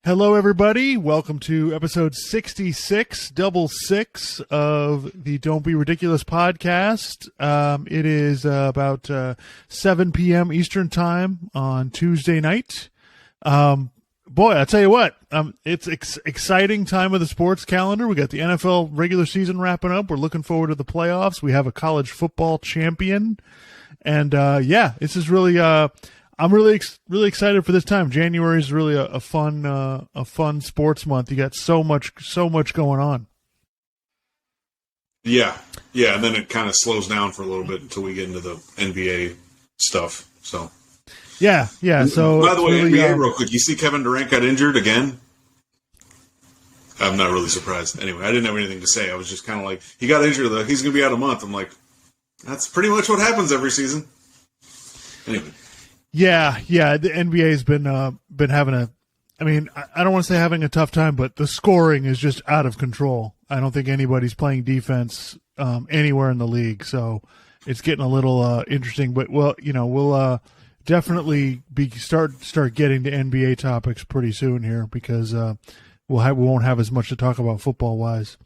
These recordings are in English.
Hello, everybody. Welcome to episode 66, double six of the Don't Be Ridiculous podcast. It is about 7 p.m. Eastern time on Tuesday night. Boy, I'll tell you what, it's exciting time of the sports calendar. We got the NFL regular season wrapping up. We're looking forward to the playoffs. We have a college football champion. And, this is really, I'm really excited for this time. January is really a fun sports month. You got so much going on. Yeah, and then it kind of slows down for a little bit until we get into the NBA stuff. So yeah. So by the way, really, NBA real quick. You see Kevin Durant got injured again. I'm not really surprised. Anyway, I didn't have anything to say. I was just kind of like, he got injured. He's going to be out a month. I'm like, that's pretty much what happens every season. Anyway. Yeah. The NBA's been having I don't want to say having a tough time, but the scoring is just out of control. I don't think anybody's playing defense anywhere in the league, so it's getting a little interesting. But we'll definitely start getting to NBA topics pretty soon here because we won't have as much to talk about football wise.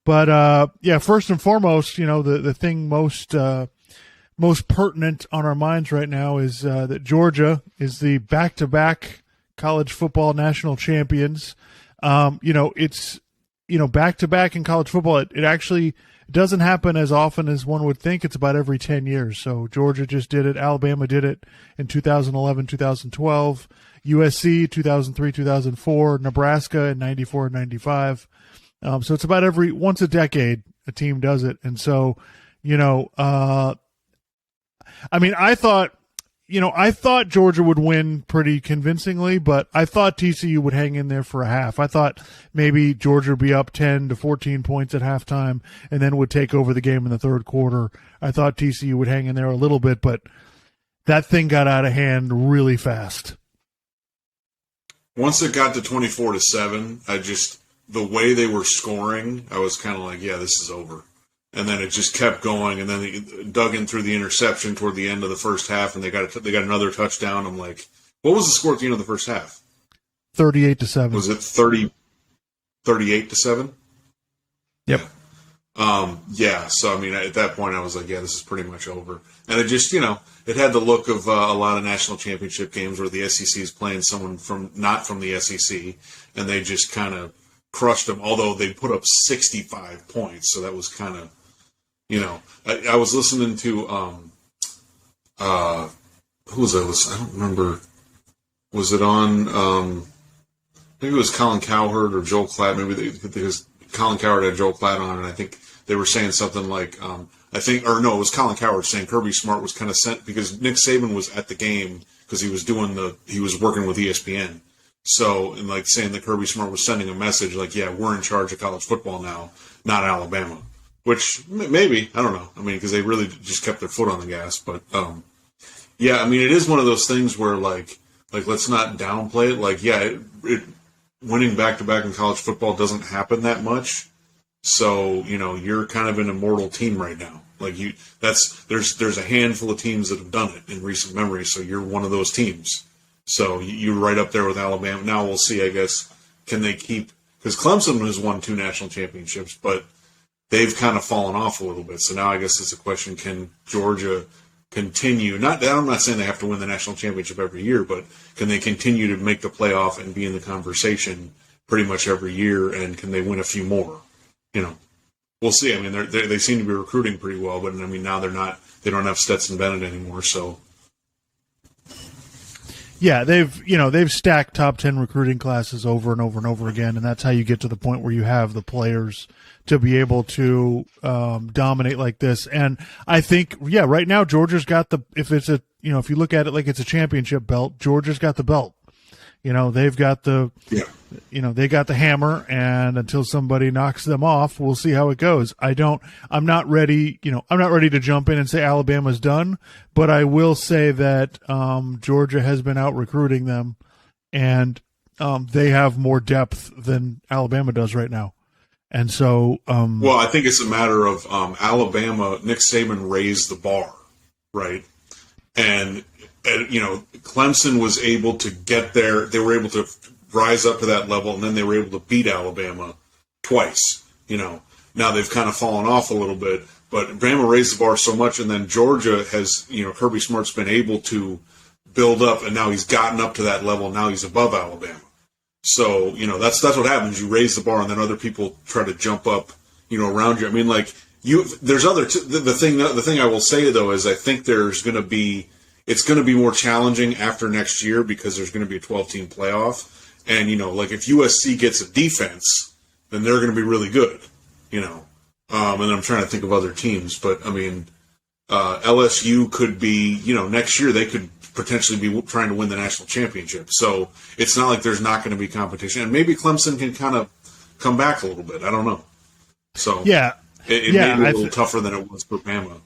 But first and foremost, the thing most pertinent on our minds right now is that Georgia is the back-to-back college football national champions. It's back-to-back in college football. It actually doesn't happen as often as one would think. It's about every 10 years. So Georgia just did it. Alabama did it in 2011, 2012. USC 2003, 2004. Nebraska in 94 and 95. So it's about once a decade a team does it. And so, I thought Georgia would win pretty convincingly, but I thought TCU would hang in there for a half. I thought maybe Georgia would be up 10 to 14 points at halftime and then would take over the game in the third quarter. I thought TCU would hang in there a little bit, but that thing got out of hand really fast. Once it got to 24-7, the way they were scoring, I was kind of like, yeah, this is over. And then it just kept going, and then they dug in through the interception toward the end of the first half, and they got another touchdown. I'm like, what was the score at the end of the first half? 38-7. Was it 38-7? Yep. So, at that point, I was like, yeah, this is pretty much over. And it just, it had the look of a lot of national championship games where the SEC is playing someone not from the SEC, and they just kind of crushed them, although they put up 65 points. So that was kind of, I was listening to, who was I don't remember. Was it on, maybe it was Colin Cowherd or Joel Klatt. Maybe because Colin Cowherd had Joel Klatt on, and I think they were saying something like, it was Colin Cowherd saying Kirby Smart was kind of sent because Nick Saban was at the game because he was working with ESPN. So, and like saying that Kirby Smart was sending a message like, yeah, we're in charge of college football now, not Alabama. Which, maybe, I don't know. Because they really just kept their foot on the gas. But, it is one of those things where, like let's not downplay it. Like, yeah, winning back-to-back in college football doesn't happen that much. So, you're kind of an immortal team right now. Like, there's a handful of teams that have done it in recent memory, so you're one of those teams. So you're right up there with Alabama. Now we'll see, I guess, can they keep – because Clemson has won 2 national championships, but they've kind of fallen off a little bit. So now I guess it's a question, can Georgia continue – I'm not saying they have to win the national championship every year, but can they continue to make the playoff and be in the conversation pretty much every year, and can they win a few more? We'll see. They seem to be recruiting pretty well, but now they're not – they don't have Stetson Bennett anymore, so – yeah, they've stacked top 10 recruiting classes over and over and over again, and that's how you get to the point where you have the players to be able to dominate like this. And I think, right now Georgia's got if you look at it like it's a championship belt, Georgia's got the belt. They've got they got the hammer, and until somebody knocks them off, we'll see how it goes. I'm not ready to jump in and say Alabama's done, but I will say that Georgia has been out recruiting them, and they have more depth than Alabama does right now. And so I think it's a matter of Alabama, Nick Saban raised the bar, right? And Clemson was able to get there. They were able to rise up to that level, and then they were able to beat Alabama twice. Now they've kind of fallen off a little bit, but Bama raised the bar so much, and then Georgia has, Kirby Smart's been able to build up, and now he's gotten up to that level. Now he's above Alabama. So, that's what happens. You raise the bar, and then other people try to jump up, around you. I mean, like, there's other, the thing I will say, though, is I think it's going to be more challenging after next year because there's going to be a 12-team playoff. And, like, if USC gets a defense, then they're going to be really good, and I'm trying to think of other teams. But, I mean, LSU could be, next year they could potentially be trying to win the national championship. So it's not like there's not going to be competition. And maybe Clemson can kind of come back a little bit. I don't know. So yeah, it may be a little tougher than it was for Bama.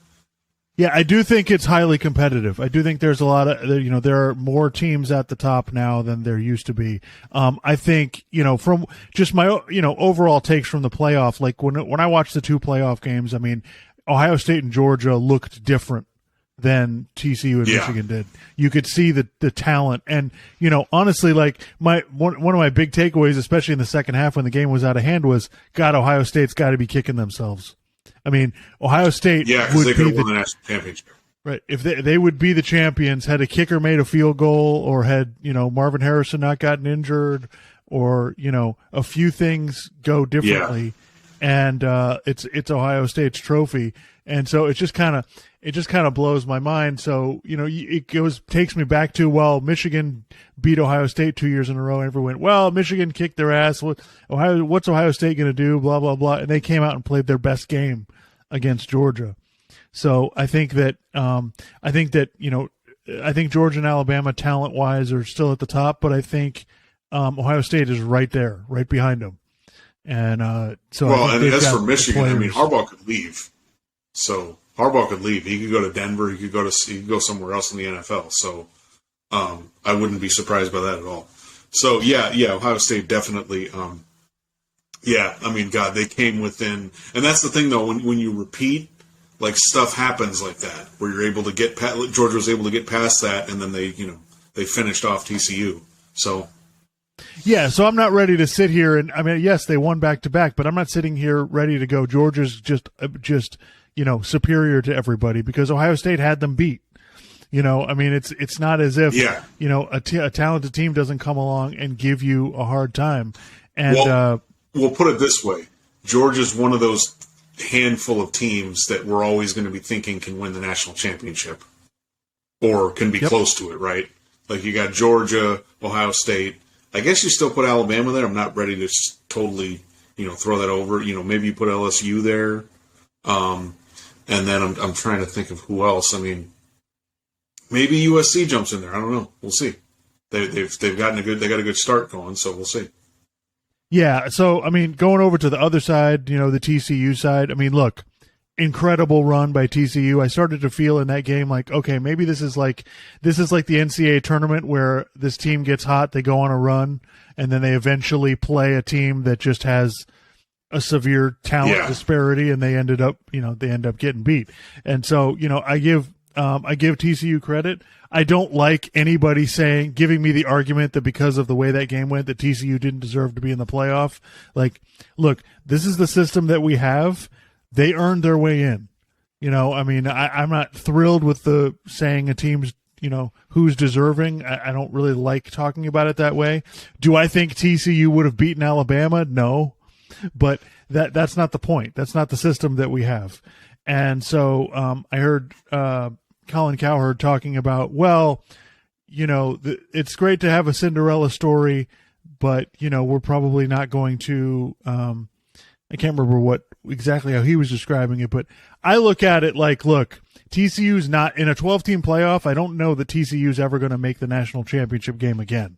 Yeah, I do think it's highly competitive. I do think there's a lot of, there are more teams at the top now than there used to be. I think, from just my, overall takes from the playoff, like when I watched the two playoff games, I mean, Ohio State and Georgia looked different than TCU and Michigan did. You could see the talent. And, honestly, like one of my big takeaways, especially in the second half when the game was out of hand, was, God, Ohio State's got to be kicking themselves. I mean, Ohio State because they could have won the national championship. Right. If they would be the champions had a kicker made a field goal, or had, Marvin Harrison not gotten injured, or, a few things go differently, and it's Ohio State's trophy. And so it just kind of blows my mind. So, it takes me back to, Michigan beat Ohio State 2 years in a row, and everyone went, Michigan kicked their ass. What's Ohio State going to do? Blah, blah, blah. And they came out and played their best game against Georgia. So I think that Georgia and Alabama talent wise are still at the top, but I think Ohio State is right there, right behind them. And and as for Michigan, I mean, Harbaugh could leave. So Harbaugh could leave. He could go to Denver. He could go somewhere else in the NFL. So I wouldn't be surprised by that at all. So yeah, Ohio State definitely. I mean, God, they came within, and that's the thing though. When you repeat, like, stuff happens like that, where you're able to get Georgia was able to get past that, and then they finished off TCU. So. Yeah, so I'm not ready to sit here and, I mean, yes, they won back to back, but I'm not sitting here ready to go, Georgia's just superior to everybody, because Ohio State had them beat. I mean, it's not as if a talented team doesn't come along and give you a hard time. And we'll put it this way: Georgia's one of those handful of teams that we're always going to be thinking can win the national championship, or can be close to it, right? Like, you got Georgia, Ohio State. I guess you still put Alabama there. I'm not ready to totally, throw that over. Maybe you put LSU there. And then I'm trying to think of who else. I mean, maybe USC jumps in there. I don't know. We'll see. They've got a good start going, so we'll see. Yeah. So I mean, going over to the other side, the TCU side. I mean, look, incredible run by TCU. I started to feel in that game like, okay, maybe this is like the NCAA tournament where this team gets hot, they go on a run, and then they eventually play a team that just has a severe talent disparity, and they end up getting beat. And so, I give TCU credit. I don't like anybody giving me the argument that because of the way that game went, that TCU didn't deserve to be in the playoff. Like, look, this is the system that we have. They earned their way in. I mean, I'm not thrilled with the saying a team's, who's deserving. I don't really like talking about it that way. Do I think TCU would have beaten Alabama? No. But that's not the point. That's not the system that we have. And so I heard Colin Cowherd talking about, it's great to have a Cinderella story, but, we're probably not going to I can't remember exactly how he was describing it, but I look at it like, look, TCU's not in a 12-team playoff. I don't know that TCU's ever going to make the national championship game again,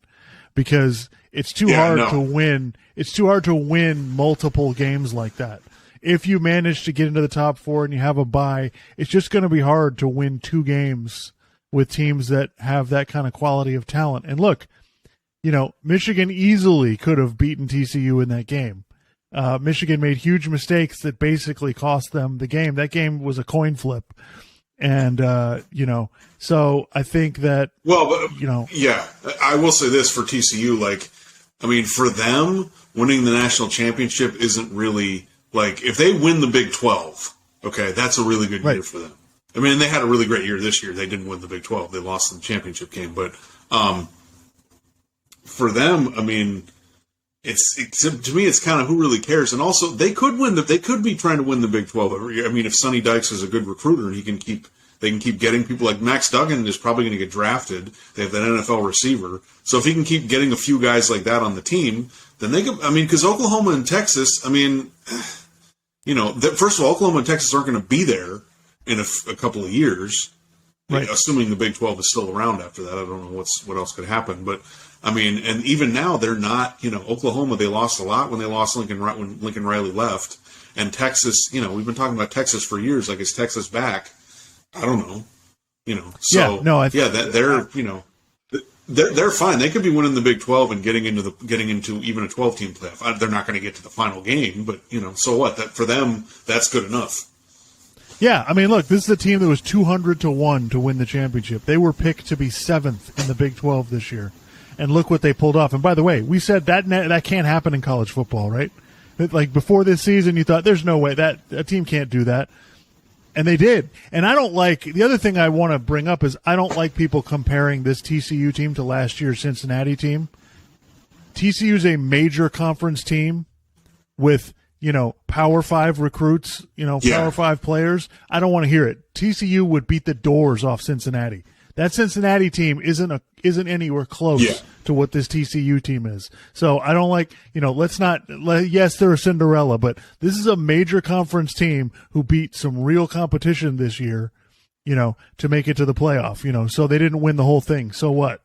because it's too hard to win. It's too hard to win multiple games like that. If you manage to get into the top four and you have a bye, it's just going to be hard to win 2 games with teams that have that kind of quality of talent. And look, Michigan easily could have beaten TCU in that game. Michigan made huge mistakes that basically cost them the game. That game was a coin flip. And, so I think that, I will say this for TCU, like, I mean, for them, winning the national championship isn't really like if they win the Big 12. Okay, that's a really good year for them. I mean, they had a really great year this year. They didn't win the Big 12. They lost in the championship game. But for them, I mean, to me, it's kind of who really cares. And also, they could be trying to win the Big 12 every year. I mean, if Sonny Dykes is a good recruiter and they can keep getting people like Max Duggan is probably going to get drafted. They have that NFL receiver. So if he can keep getting a few guys like that on the team, then they could, I mean, because Oklahoma and Texas, I mean, first of all, Oklahoma and Texas aren't going to be there in a couple of years, right? Assuming the Big 12 is still around after that. I don't know what else could happen, but I mean, and even now they're not. Oklahoma, they lost a lot when they lost when Lincoln Riley left, and Texas. We've been talking about Texas for years. Like, is Texas back? I don't know. So they're fine. They could be winning the Big 12 and getting into even a 12-team playoff. They're not going to get to the final game, but so what? That for them, that's good enough. Yeah, I mean, look, this is a team that was 200-1 to win the championship. They were picked to be 7th in the Big 12 this year, and look what they pulled off. And by the way, we said that can't happen in college football, right? Like before this season, you thought there's no way that a team can't do that, and they did. And I don't like the other thing I want to bring up is I don't like people comparing this TCU team to last year's Cincinnati team. TCU is a major conference team with Power 5 recruits, Power 5 players. I don't want to hear it. TCU would beat the doors off Cincinnati. That Cincinnati team isn't anywhere close to what this TCU team is. So I don't like, yes, they're a Cinderella, but this is a major conference team who beat some real competition this year, to make it to the playoff, so they didn't win the whole thing. So what,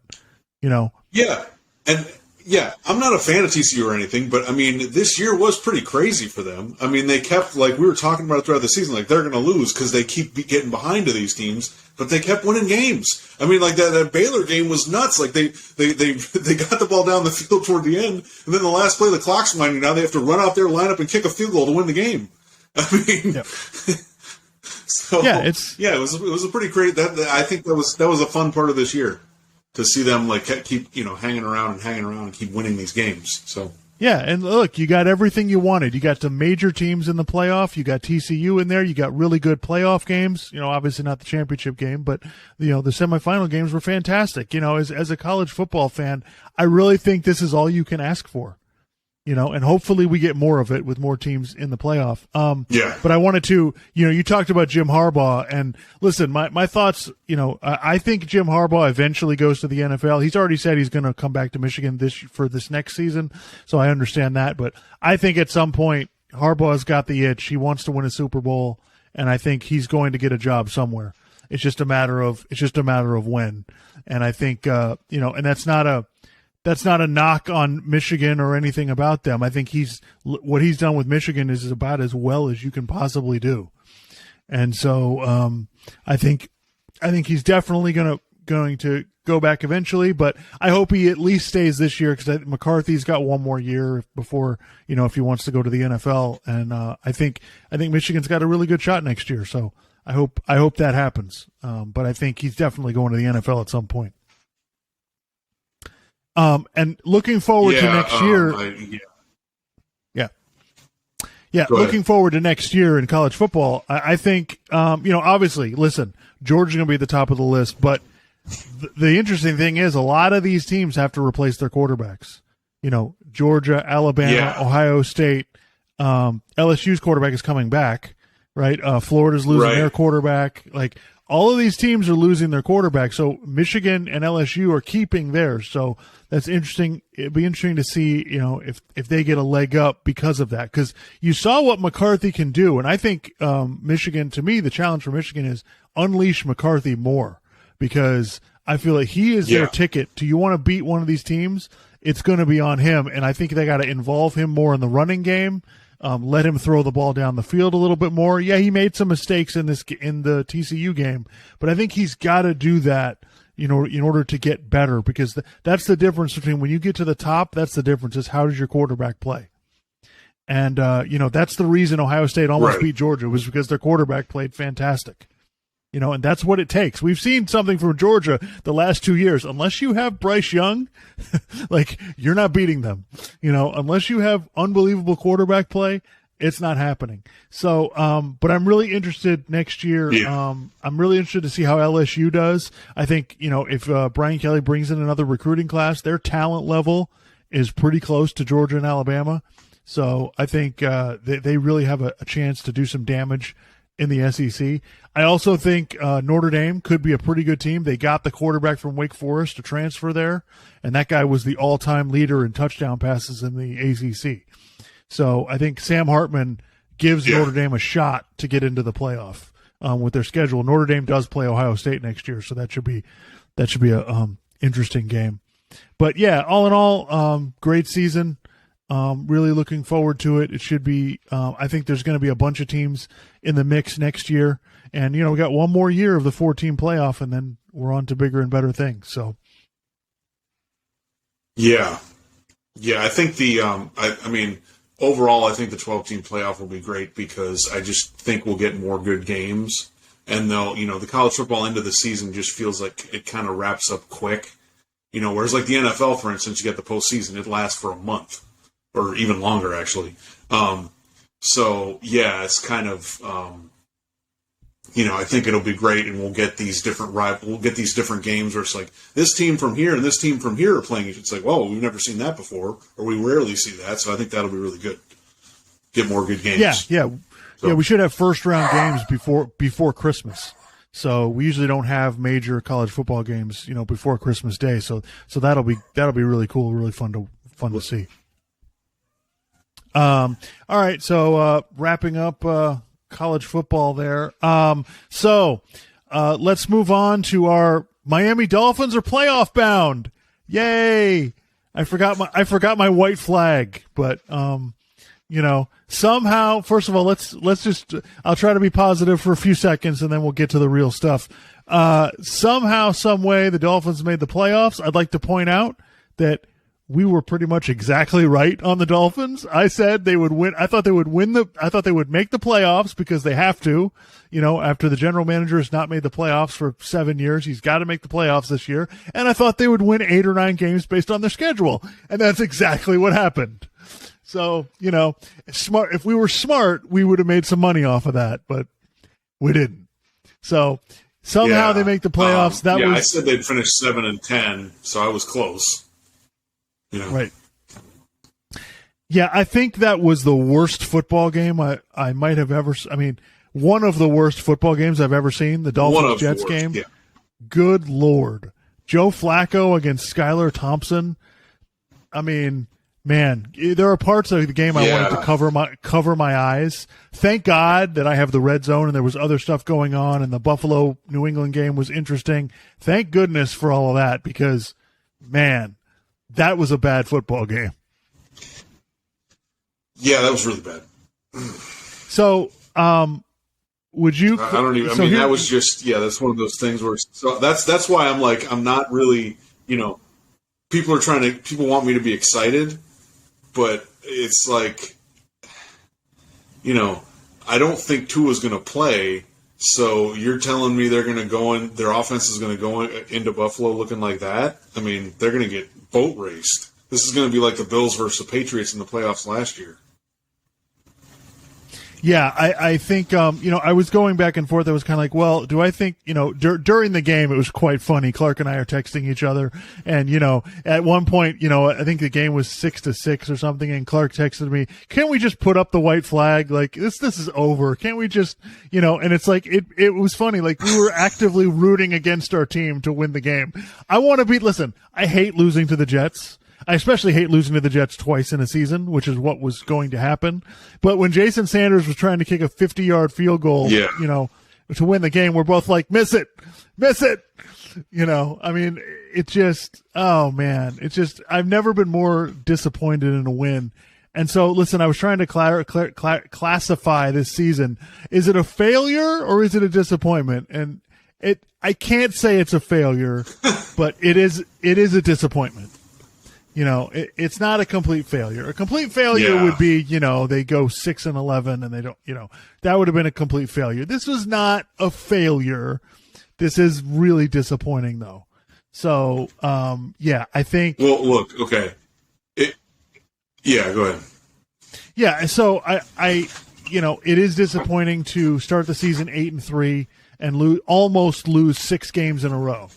Yeah. And yeah, I'm not a fan of TCU or anything, but I mean, this year was pretty crazy for them. I mean, they kept, like we were talking about throughout the season, like they're going to lose because they keep getting behind to these teams, but they kept winning games. I mean, like that Baylor game was nuts. Like they got the ball down the field toward the end, and then the last play, the clock's winding down. They have to run out there, line up, and kick a field goal to win the game. I mean, it was a pretty great. I think that was a fun part of this year. To see them keep hanging around and keep winning these games. So yeah, and look, you got everything you wanted. You got the major teams in the playoff. You got TCU in there. You got really good playoff games. Obviously not the championship game, but the semifinal games were fantastic. As a college football fan, I really think this is all you can ask for. And hopefully we get more of it with more teams in the playoff. But I wanted to, you talked about Jim Harbaugh, and listen, my thoughts, I think Jim Harbaugh eventually goes to the NFL. He's already said he's going to come back to Michigan for this next season, so I understand that. But I think at some point Harbaugh's got the itch. He wants to win a Super Bowl, and I think he's going to get a job somewhere. It's just a matter of when. And I think, and that's not a knock on Michigan or anything about them. I think what he's done with Michigan is about as well as you can possibly do. And so I think he's definitely going to go back eventually, but I hope he at least stays this year because McCarthy's got one more year before, if he wants to go to the NFL. And I think Michigan's got a really good shot next year. So I hope that happens. But I think he's definitely going to the NFL at some point. And looking forward to next year. Looking forward to next year in college football. I think, obviously, listen, Georgia's going to be at the top of the list, but the interesting thing is a lot of these teams have to replace their quarterbacks. Georgia, Alabama, Ohio State, LSU's quarterback is coming back, right? Florida's losing their quarterback. Like, all of these teams are losing their quarterback. So Michigan and LSU are keeping theirs. So that's interesting. It'd be interesting to see, if they get a leg up because of that. Because you saw what McCarthy can do. And I think Michigan, to me, the challenge for Michigan is unleash McCarthy more. Because I feel like he is their ticket. Do you want to beat one of these teams? It's going to be on him. And I think they got to involve him more in the running game. Let him throw the ball down the field a little bit more. Yeah, he made some mistakes in the TCU game, but I think he's got to do that, in order to get better, because that's the difference between when you get to the top. That's the difference is how does your quarterback play, and that's the reason Ohio State almost beat Georgia was because their quarterback played fantastic. And that's what it takes. We've seen something from Georgia the last 2 years. Unless you have Bryce Young, like, you're not beating them. Unless you have unbelievable quarterback play, it's not happening. So, but I'm really interested next year. Yeah. I'm really interested to see how LSU does. I think, if Brian Kelly brings in another recruiting class, their talent level is pretty close to Georgia and Alabama. So I think they really have a chance to do some damage in the SEC. I also think Notre Dame could be a pretty good team. They got the quarterback from Wake Forest to transfer there, and that guy was the all-time leader in touchdown passes in the ACC. So I think Sam Hartman gives Notre Dame a shot to get into the playoff with their schedule. Notre Dame does play Ohio State next year, so that should be a interesting game. But yeah, all in all, great season. Really looking forward to it. It should be. I think there's going to be a bunch of teams in the mix next year, and we got one more year of the 4-team playoff, and then we're on to bigger and better things. So, yeah. I think I mean, overall, I think the 12-team playoff will be great because I just think we'll get more good games, and though the college football end of the season just feels like it kind of wraps up quick. Whereas like the NFL, for instance, you get the postseason, it lasts for a month. Or even longer, actually. So yeah, it's kind of, I think it'll be great, and we'll get these different games where it's like this team from here and this team from here are playing. It's like, whoa, we've never seen that before, or we rarely see that. So I think that'll be really good. Get more good games. Yeah. We should have first round games before Christmas. So we usually don't have major college football games, before Christmas Day. So that'll be really cool, really fun to see. All right. So, wrapping up, college football there. So, let's move on to our Miami Dolphins are playoff bound. Yay. I forgot my white flag, but, somehow, first of all, let's just, I'll try to be positive for a few seconds and then we'll get to the real stuff. Somehow, some way the Dolphins made the playoffs. I'd like to point out that we were pretty much exactly right on the Dolphins. I said they would win. I thought they would make the playoffs because they have to, after the general manager has not made the playoffs for 7 years, he's got to make the playoffs this year. And I thought they would win 8 or 9 games based on their schedule. And that's exactly what happened. So, smart. If we were smart, we would have made some money off of that, but we didn't. So somehow they make the playoffs. I said they'd finish 7-10, so I was close. Right. Yeah, I think that was the worst football game I might have ever. I mean, one of the worst football games I've ever seen. The Dolphins-Jets game. Yeah. Good Lord, Joe Flacco against Skylar Thompson. I mean, man, there are parts of the game I wanted to cover my eyes. Thank God that I have the red zone and there was other stuff going on, and the Buffalo New England game was interesting. Thank goodness for all of that because, man. That was a bad football game. Yeah, that was really bad. So, would you? I don't even. I mean, that was just. Yeah, that's one of those things where. So that's why I'm like, I'm not really. People want me to be excited, but it's like, I don't think Tua's going to play. So you're telling me they're going to go in, their offense is going to go into Buffalo looking like that? I mean, they're going to get boat raced. This is going to be like the Bills versus the Patriots in the playoffs last year. Yeah, I think, I was going back and forth. I was kind of like, well, do I think, during the game, it was quite funny. Clark and I are texting each other. And, at one point, I think the game was 6-6 or something. And Clark texted me, can't we just put up the white flag? Like, this is over. Can't we just, and it's like, it was funny. Like, we were actively rooting against our team to win the game. Listen, I hate losing to the Jets. I especially hate losing to the Jets twice in a season, which is what was going to happen. But when Jason Sanders was trying to kick a 50-yard field goal, to win the game, we're both like, miss it. I mean, it just, oh man, it's just, I've never been more disappointed in a win. And so, listen, I was trying to classify this season. Is it a failure or is it a disappointment? And I can't say it's a failure, but it is a disappointment. it's not a complete failure. A complete failure would be, they go 6-11 and they don't, that would have been a complete failure. This was not a failure. This is really disappointing though. So, I think. Well, look, okay. Go ahead. Yeah. So it is disappointing to start the season 8-3 and almost lose 6 games in a row.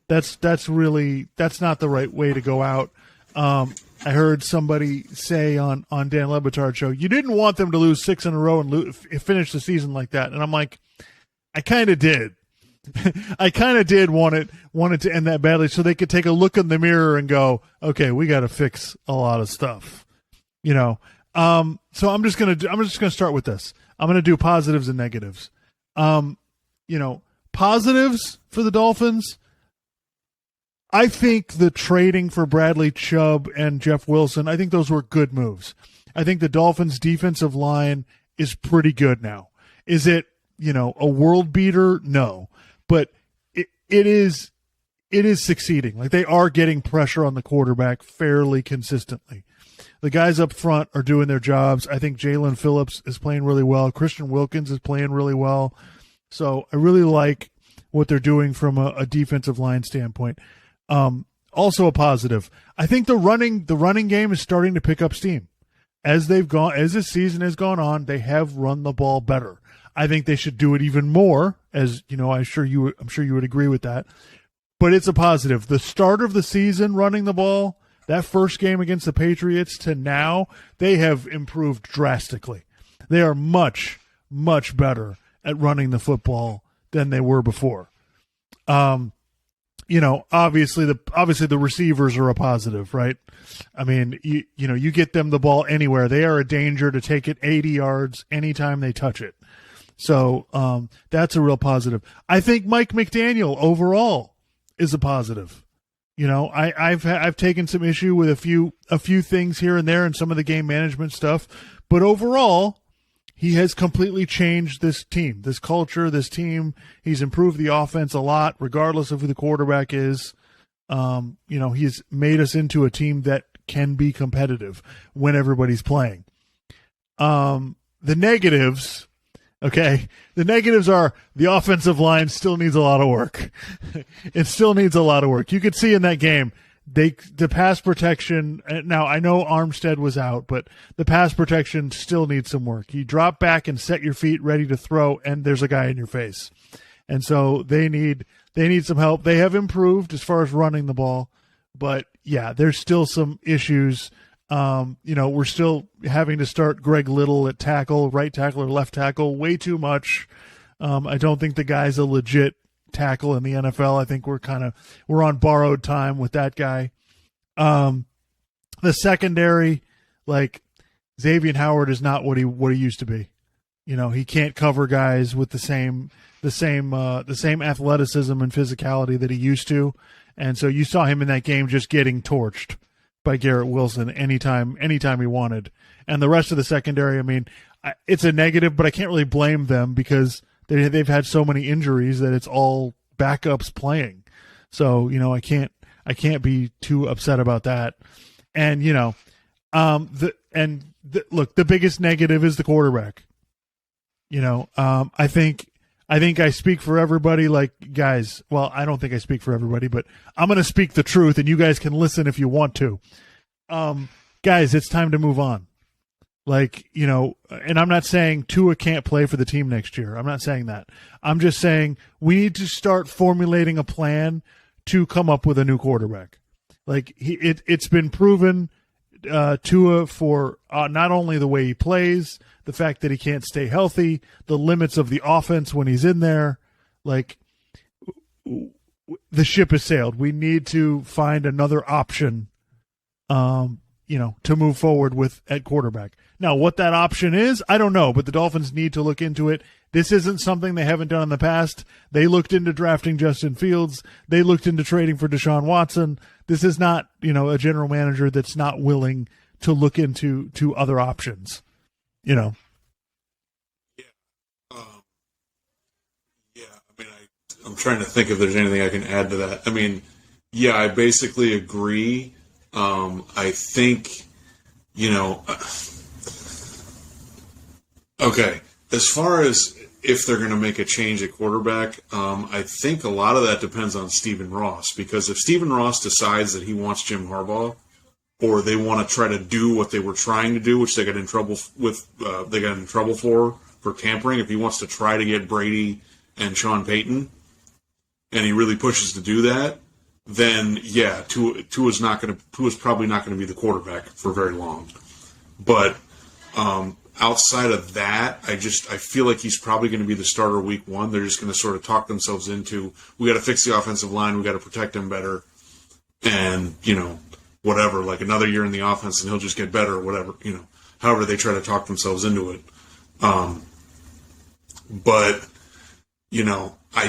That's not the right way to go out. I heard somebody say on Dan Le Batard's show, you didn't want them to lose 6 in a row and finish the season like that. And I'm like, I kind of did. I kind of did want it to end that badly so they could take a look in the mirror and go, okay, we got to fix a lot of stuff, So I'm just gonna start with this. I'm gonna do positives and negatives. Positives for the Dolphins. I think the trading for Bradley Chubb and Jeff Wilson, I think those were good moves. I think the Dolphins' defensive line is pretty good now. Is it, a world beater? No. But it is succeeding. Like they are getting pressure on the quarterback fairly consistently. The guys up front are doing their jobs. I think Jalen Phillips is playing really well. Christian Wilkins is playing really well. So I really like what they're doing from a defensive line standpoint. Also a positive. I think the running game is starting to pick up steam. As this season has gone on, they have run the ball better. I think they should do it even more, as I'm sure you would agree with that. But it's a positive. The start of the season running the ball, that first game against the Patriots to now, they have improved drastically. They are much, much better at running the football than they were before. Obviously the receivers are a positive, right? I mean, you get them the ball anywhere. They are a danger to take it 80 yards anytime they touch it. So that's a real positive. I think Mike McDaniel overall is a positive. I've taken some issue with a few things here and there and some of the game management stuff, but overall, he has completely changed this team, this culture, this team. He's improved the offense a lot, regardless of who the quarterback is. He's made us into a team that can be competitive when everybody's playing. The negatives, okay, the negatives are the offensive line still needs a lot of work. It still needs a lot of work. You could see in that game, the pass protection. Now I know Armstead was out, but the pass protection still needs some work. You drop back and set your feet ready to throw, and there's a guy in your face. And so they need some help. They have improved as far as running the ball, but yeah, there's still some issues. We're still having to start Greg Little at tackle, right tackle or left tackle, way too much. I don't think the guy's a legit tackle in the NFL. I think we're on borrowed time with that guy. The secondary, like Xavier Howard is not what he used to be. He can't cover guys with the same athleticism and physicality that he used to. And so you saw him in that game just getting torched by Garrett Wilson anytime he wanted. And the rest of the secondary, I mean, it's a negative, but I can't really blame them because they've had so many injuries that it's all backups playing. So, I can't be too upset about that. And, look, the biggest negative is the quarterback. I think I speak for everybody, like, guys. Well, I don't think I speak for everybody, but I'm going to speak the truth, and you guys can listen if you want to. Guys, it's time to move on. Like, and I'm not saying Tua can't play for the team next year. I'm not saying that. I'm just saying we need to start formulating a plan to come up with a new quarterback. Like, it's been proven, Tua, for not only the way he plays, the fact that he can't stay healthy, the limits of the offense when he's in there. Like, the ship has sailed. We need to find another option, to move forward with at quarterback. Now, what that option is, I don't know, but the Dolphins need to look into it. This isn't something they haven't done in the past. They looked into drafting Justin Fields. They looked into trading for Deshaun Watson. This is not, a general manager that's not willing to look into other options. Yeah. I'm trying to think if there's anything I can add to that. I mean, yeah, I basically agree I think, you know, okay, as far as if they're going to make a change at quarterback, I think a lot of that depends on Stephen Ross, because if Stephen Ross decides that he wants Jim Harbaugh, or they want to try to do what they were trying to do, which they got in trouble with, they got in trouble for tampering. If he wants to try to get Brady and Sean Payton, and he really pushes to do that, then yeah, Tua's probably not going to be the quarterback for very long. But outside of that, I feel like he's probably going to be the starter week one. They're just going to sort of talk themselves into, we got to fix the offensive line, we got to protect him better, and you know, whatever, like another year in the offense and he'll just get better or whatever, you know, however they try to talk themselves into it. But, you know, I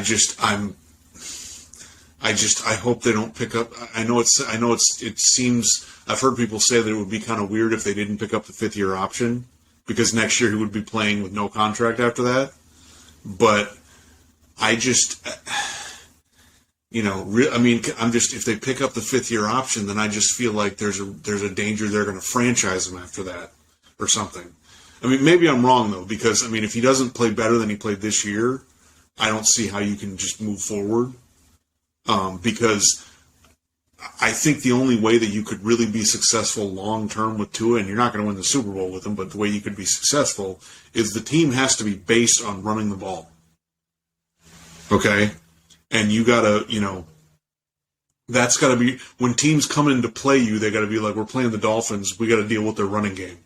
hope they don't pick up. It seems, I've heard people say that it would be kind of weird if they didn't pick up the 5th-year option, because next year he would be playing with no contract after that. But I just, you know, if they pick up the 5th-year option, then I just feel like there's a danger they're going to franchise him after that or something. I mean, maybe I'm wrong though, because I mean, if he doesn't play better than he played this year, I don't see how you can just move forward. Because I think the only way that you could really be successful long term with Tua, and you're not going to win the Super Bowl with him, but the way you could be successful is the team has to be based on running the ball. Okay? And you gotta, you know, that's gotta be, when teams come in to play you, they gotta be like, we're playing the Dolphins, we gotta deal with their running game.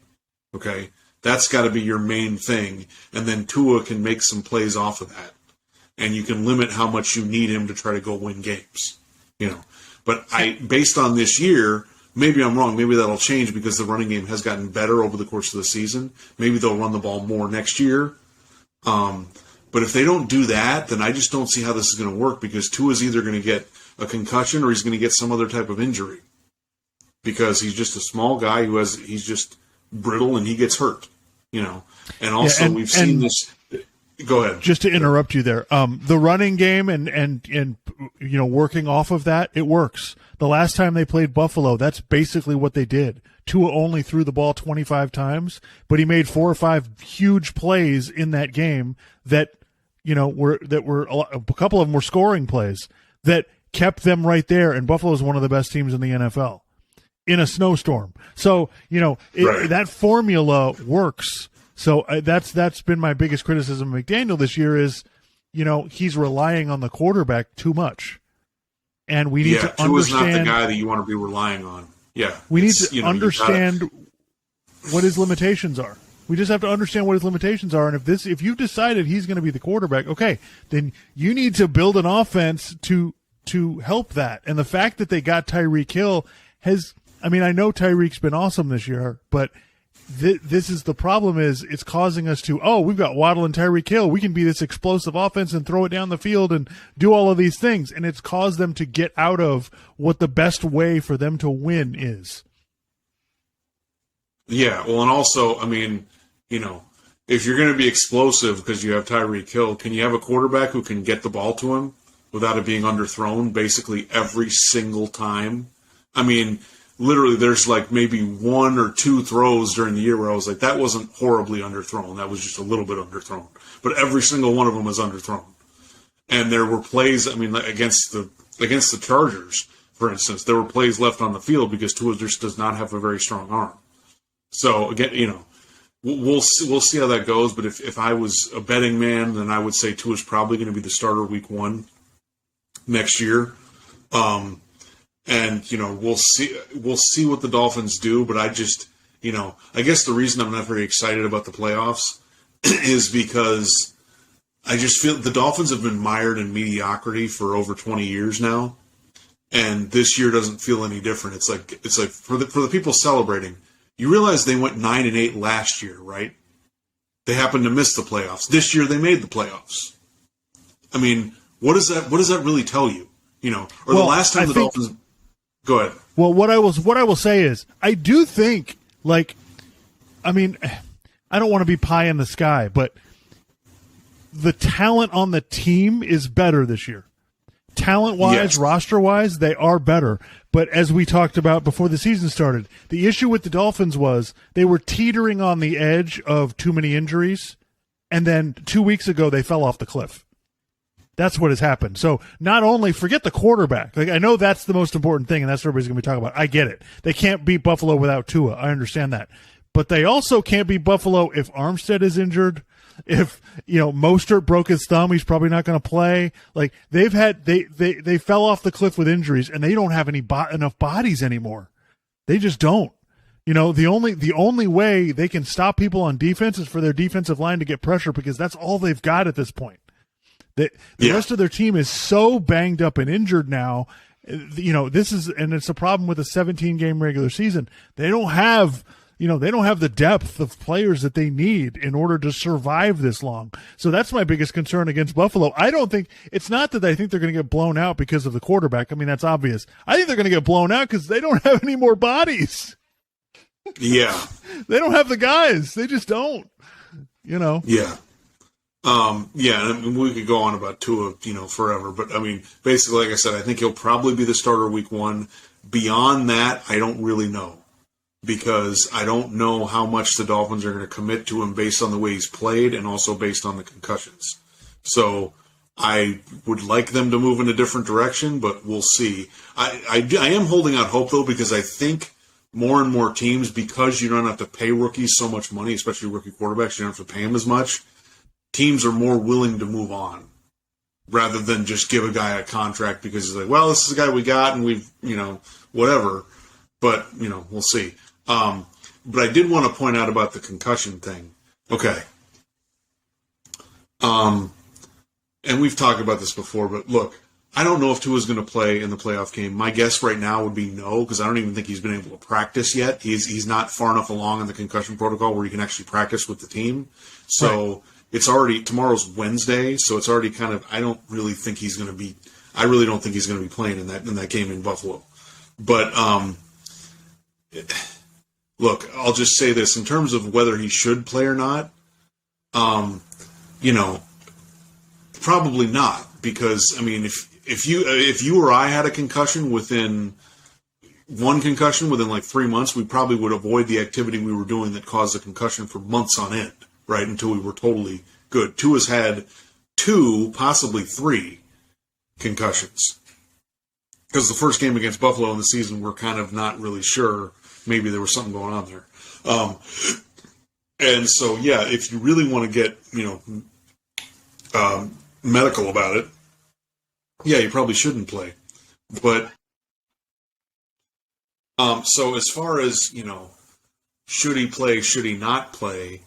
Okay? That's gotta be your main thing. And then Tua can make some plays off of that. And you can limit how much you need him to try to go win games. You know. But based on this year, maybe I'm wrong, maybe that'll change because the running game has gotten better over the course of the season. Maybe they'll run the ball more next year. But if they don't do that, then I just don't see how this is going to work, because Tua's either going to get a concussion or he's going to get some other type of injury, because he's just a small guy he's just brittle and he gets hurt, you know. And also we've seen this. Go ahead. Just to interrupt you there, the running game and you know, working off of that, it works. The last time they played Buffalo, that's basically what they did. Tua only threw the ball 25 times, but he made 4 or 5 huge plays in that game that, you know, a couple of them were scoring plays that kept them right there. And Buffalo is one of the best teams in the NFL in a snowstorm. So, you know, that formula works. So that's been my biggest criticism of McDaniel this year is, you know, he's relying on the quarterback too much. And we need to understand. Tua's not the guy that you want to be relying on. Yeah. We need to understand what his limitations are. We just have to understand what his limitations are. And if you've decided he's going to be the quarterback, okay, then you need to build an offense to help that. And the fact that they got Tyreek Hill I know Tyreek's been awesome this year, but this is the problem, is it's causing us to, we've got Waddle and Tyreek Hill, we can be this explosive offense and throw it down the field and do all of these things. And it's caused them to get out of what the best way for them to win is. Yeah, well, and also, I mean, you know, if you're going to be explosive because you have Tyreek Hill, can you have a quarterback who can get the ball to him without it being underthrown basically every single time? I mean, literally, there's like maybe 1 or 2 throws during the year where I was like, that wasn't horribly underthrown. That was just a little bit underthrown. But every single one of them was underthrown. And there were plays, I mean, against the Chargers, for instance, there were plays left on the field because Tua just does not have a very strong arm. So, again, you know, we'll see how that goes. But if I was a betting man, then I would say Tua's probably going to be the starter week 1 next year. And, you know, we'll see what the Dolphins do, but I just, you know, I guess the reason I'm not very excited about the playoffs is because I just feel the Dolphins have been mired in mediocrity for over 20 years now, and this year doesn't feel any different. It's like for the people celebrating, you realize they went 9-8 last year, right? They happened to miss the playoffs. This year they made the playoffs. I mean, what does that really tell you? You know, or the last time Dolphins. Go ahead. Well, what I will say is, I do think, like, I mean, I don't want to be pie in the sky, but the talent on the team is better this year. Talent-wise, roster-wise, they are better. But as we talked about before the season started, the issue with the Dolphins was they were teetering on the edge of too many injuries, and then 2 weeks ago they fell off the cliff. That's what has happened. So not only forget the quarterback. Like, I know that's the most important thing, and that's what everybody's going to be talking about. I get it. They can't beat Buffalo without Tua. I understand that. But they also can't beat Buffalo if Armstead is injured. If, Mostert broke his thumb, he's probably not going to play. Like, they fell off the cliff with injuries, and they don't have enough bodies anymore. They just don't. The only way they can stop people on defense is for their defensive line to get pressure, because that's all they've got at this point. The rest of their team is so banged up and injured now. This is, and it's a problem with a 17-game regular season. They don't have the depth of players that they need in order to survive this long. So that's my biggest concern against Buffalo. It's not that I think they're going to get blown out because of the quarterback. I mean, that's obvious. I think they're going to get blown out because they don't have any more bodies. Yeah. They don't have the guys. They just don't, Yeah. I mean, we could go on about Tua, forever. But, I mean, basically, like I said, I think he'll probably be the starter week 1. Beyond that, I don't really know, because I don't know how much the Dolphins are going to commit to him based on the way he's played and also based on the concussions. So I would like them to move in a different direction, but we'll see. I am holding out hope, though, because I think more and more teams, because you don't have to pay rookies so much money, especially rookie quarterbacks, you don't have to pay them as much, teams are more willing to move on rather than just give a guy a contract because he's like, well, this is the guy we got and we've, whatever. But, we'll see. But I did want to point out about the concussion thing. Okay. And we've talked about this before, but look, I don't know if Tua's going to play in the playoff game. My guess right now would be no, because I don't even think he's been able to practice yet. He's not far enough along in the concussion protocol where he can actually practice with the team. So... Right. It's already, tomorrow's Wednesday, so it's already kind of, I really don't think he's going to be playing in that game in Buffalo. But, look, I'll just say this, in terms of whether he should play or not, probably not, because, I mean, if you or I had a concussion within like 3 months, we probably would avoid the activity we were doing that caused the concussion for months on end. Right, until we were totally good. Tua's had 2, possibly 3 concussions. Because the first game against Buffalo in the season, we're kind of not really sure. Maybe there was something going on there. And so, yeah, if you really want to get, medical about it, yeah, you probably shouldn't play. But, so as far as, should he play, should he not play,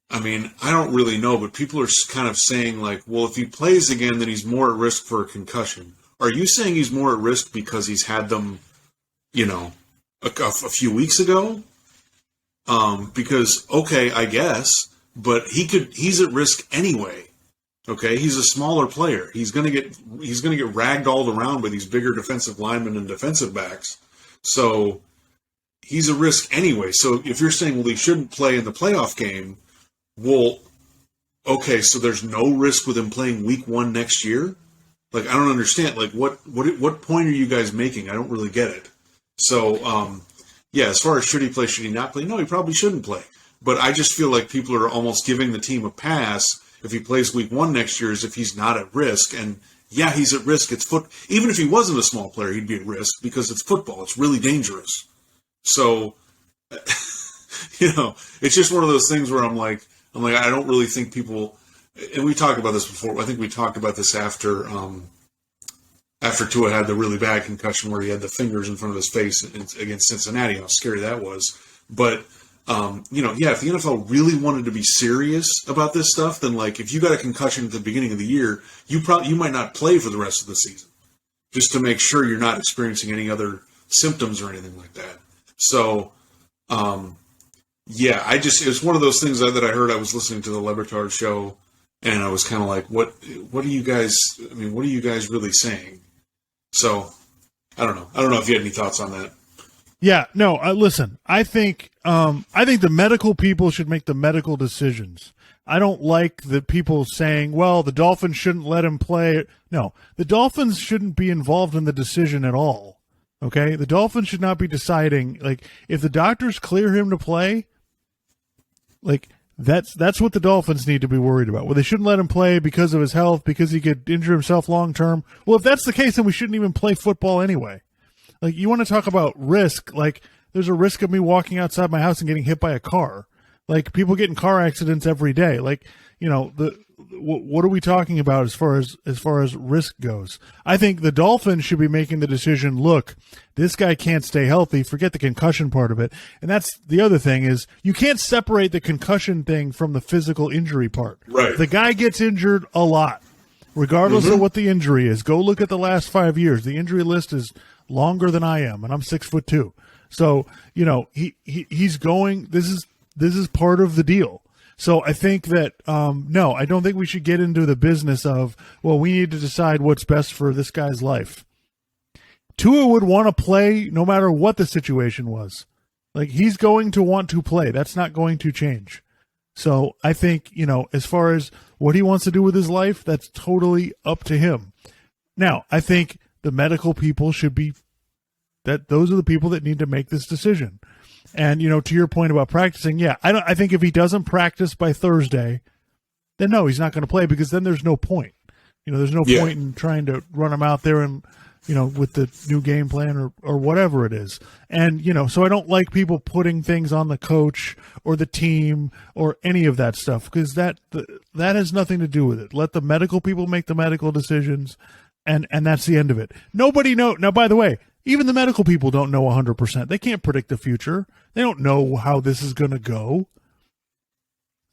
I mean, I don't really know, but people are kind of saying, like, well, if he plays again, then he's more at risk for a concussion. Are you saying he's more at risk because he's had them, a few weeks ago? Because, okay, I guess, but he's at risk anyway. Okay, he's a smaller player. He's gonna get ragdolled around by these bigger defensive linemen and defensive backs. So he's a risk anyway. So if you're saying, well, he shouldn't play in the playoff game, well, okay, so there's no risk with him playing week 1 next year? Like, I don't understand. Like, what point are you guys making? I don't really get it. So, yeah, as far as should he play, should he not play? No, he probably shouldn't play. But I just feel like people are almost giving the team a pass if he plays week 1 next year as if he's not at risk. And, yeah, he's at risk. It's even if he wasn't a small player, he'd be at risk because it's football. It's really dangerous. So, it's just one of those things where I'm like, I don't really think people, and we talked about this before. I think we talked about this after Tua had the really bad concussion where he had the fingers in front of his face against Cincinnati, how scary that was. But, if the NFL really wanted to be serious about this stuff, then, like, if you got a concussion at the beginning of the year, you might not play for the rest of the season, just to make sure you're not experiencing any other symptoms or anything like that. So, yeah, it's one of those things that I heard. I was listening to the Le Batard show, and I was kind of like, what are you guys really saying? So, I don't know. I don't know if you had any thoughts on that. Yeah, no, listen, I think the medical people should make the medical decisions. I don't like the people saying, well, the Dolphins shouldn't let him play. No, the Dolphins shouldn't be involved in the decision at all. Okay, the Dolphins should not be deciding, like, if the doctors clear him to play, like, that's what the Dolphins need to be worried about. Well, they shouldn't let him play because of his health, because he could injure himself long term. Well, if that's the case, then we shouldn't even play football anyway. Like, you want to talk about risk? Like, there's a risk of me walking outside my house and getting hit by a car. Like, people get in car accidents every day. Like, you know, what are we talking about as far as risk goes? I think the Dolphins should be making the decision, look, this guy can't stay healthy, forget the concussion part of it. And that's the other thing, is you can't separate the concussion thing from the physical injury part. Right. The guy gets injured a lot, regardless of what the injury is. Go look at the last 5 years. The injury list is longer than I am, and I'm 6'2". So, you know, he's going, this is part of the deal. So I think that, no, I don't think we should get into the business of, well, we need to decide what's best for this guy's life. Tua would want to play no matter what the situation was. Like, he's going to want to play. That's not going to change. So I think, you know, as far as what he wants to do with his life, that's totally up to him. Now, I think the medical people should be, that those are the people that need to make this decision. And, you know, to your point about practicing, yeah, I think if he doesn't practice by Thursday, then no, he's not going to play, because then there's no point. You know, there's no point in trying to run him out there and, you know, with the new game plan or whatever it is. And, you know, so I don't like people putting things on the coach or the team or any of that stuff, because that has nothing to do with it. Let the medical people make the medical decisions, and that's the end of it. Nobody know. Now, by the way, even the medical people don't know 100%. They can't predict the future. They don't know how this is going to go.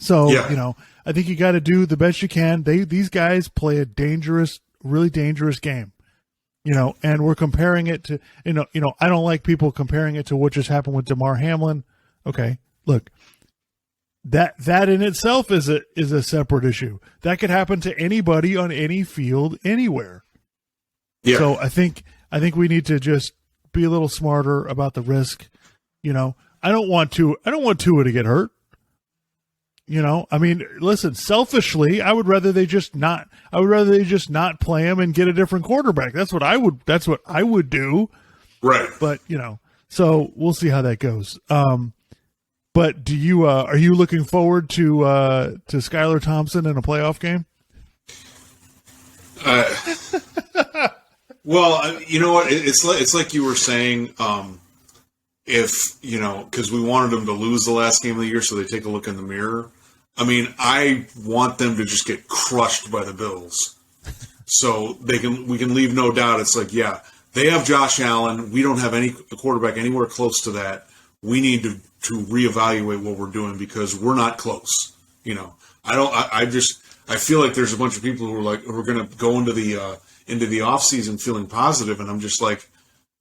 So, you know, I think you got to do the best you can. These guys play a dangerous, really dangerous game, you know, and we're comparing it to, you know, I don't like people comparing it to what just happened with Damar Hamlin. Okay, look, that in itself is a separate issue. That could happen to anybody on any field, anywhere. Yeah. So I think we need to just be a little smarter about the risk. You know, I don't want Tua to get hurt. You know, I mean, listen, selfishly, I would rather they just not play him and get a different quarterback. That's what I would do. Right. But, you know, so we'll see how that goes. But do you are you looking forward to Skylar Thompson in a playoff game? Well, you know what? It's like you were saying. If, you know, because we wanted them to lose the last game of the year, so they take a look in the mirror. I mean, I want them to just get crushed by the Bills, so we can leave no doubt. It's like, yeah, they have Josh Allen. We don't have any quarterback anywhere close to that. We need to reevaluate what we're doing, because we're not close. You know, I feel like there's a bunch of people who are going to go into the offseason feeling positive, and I'm just like,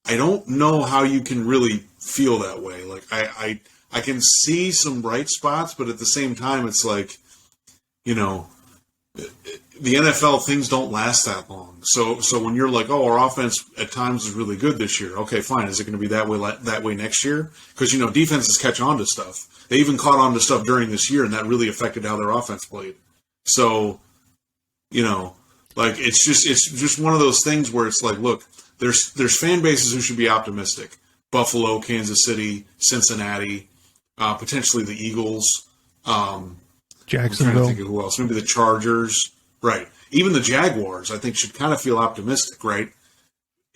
I don't know how you can really feel that way. Like, I can see some bright spots, but at the same time, it's like, you know, the NFL, things don't last that long. So when you're like, oh, our offense at times is really good this year. Okay, fine. Is it going to be that way next year? Because, you know, defenses catch on to stuff. They even caught on to stuff during this year, and that really affected how their offense played. So, you know, like, it's just one of those things where it's like, look, there's fan bases who should be optimistic. Buffalo, Kansas City, Cincinnati, potentially the Eagles. Jacksonville. I'm trying to think of who else. Maybe the Chargers. Right. Even the Jaguars, I think, should kind of feel optimistic, right?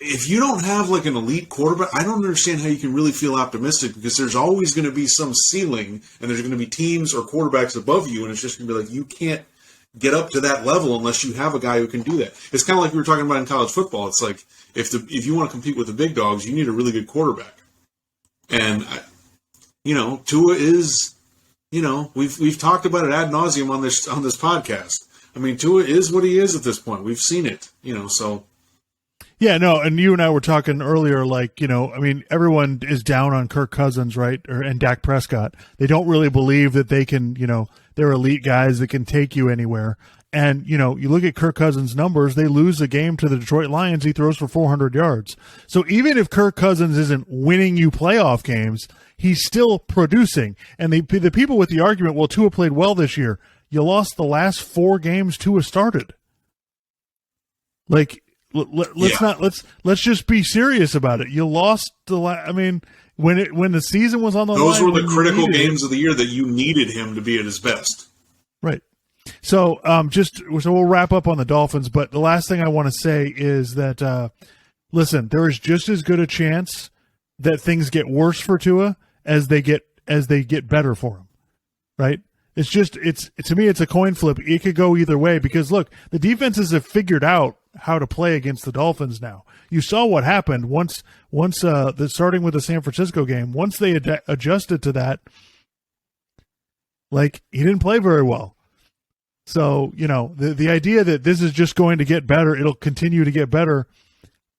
If you don't have, like, an elite quarterback, I don't understand how you can really feel optimistic, because there's always going to be some ceiling, and there's going to be teams or quarterbacks above you, and it's just going to be like, you can't get up to that level unless you have a guy who can do that. It's kind of like we were talking about in college football. It's like, if you want to compete with the big dogs, you need a really good quarterback. And, you know, Tua is, you know, we've talked about it ad nauseum on this podcast. I mean, Tua is what he is at this point. We've seen it, you know, so. Yeah, no, and you and I were talking earlier, like, you know, I mean, everyone is down on Kirk Cousins, right, and Dak Prescott. They don't really believe that they can, you know, they're elite guys that can take you anywhere. And, you know, you look at Kirk Cousins' numbers, they lose a game to the Detroit Lions, he throws for 400 yards. So even if Kirk Cousins isn't winning you playoff games, he's still producing. And the people with the argument, well, Tua played well this year. You lost the last 4 games Tua started. Like, Let's not let's just be serious about it. You lost I mean, when the season was on the those line, were the critical games of the year that you needed him to be at his best. Right. So so we'll wrap up on the Dolphins, but the last thing I want to say is that listen, there is just as good a chance that things get worse for Tua as they get better for him. Right? It's to me it's a coin flip. It could go either way because look, the defenses have figured out how to play against the Dolphins now. You saw what happened once starting with the San Francisco game. Once they adjusted to that, like he didn't play very well. So, the idea that this is just going to get better, it'll continue to get better.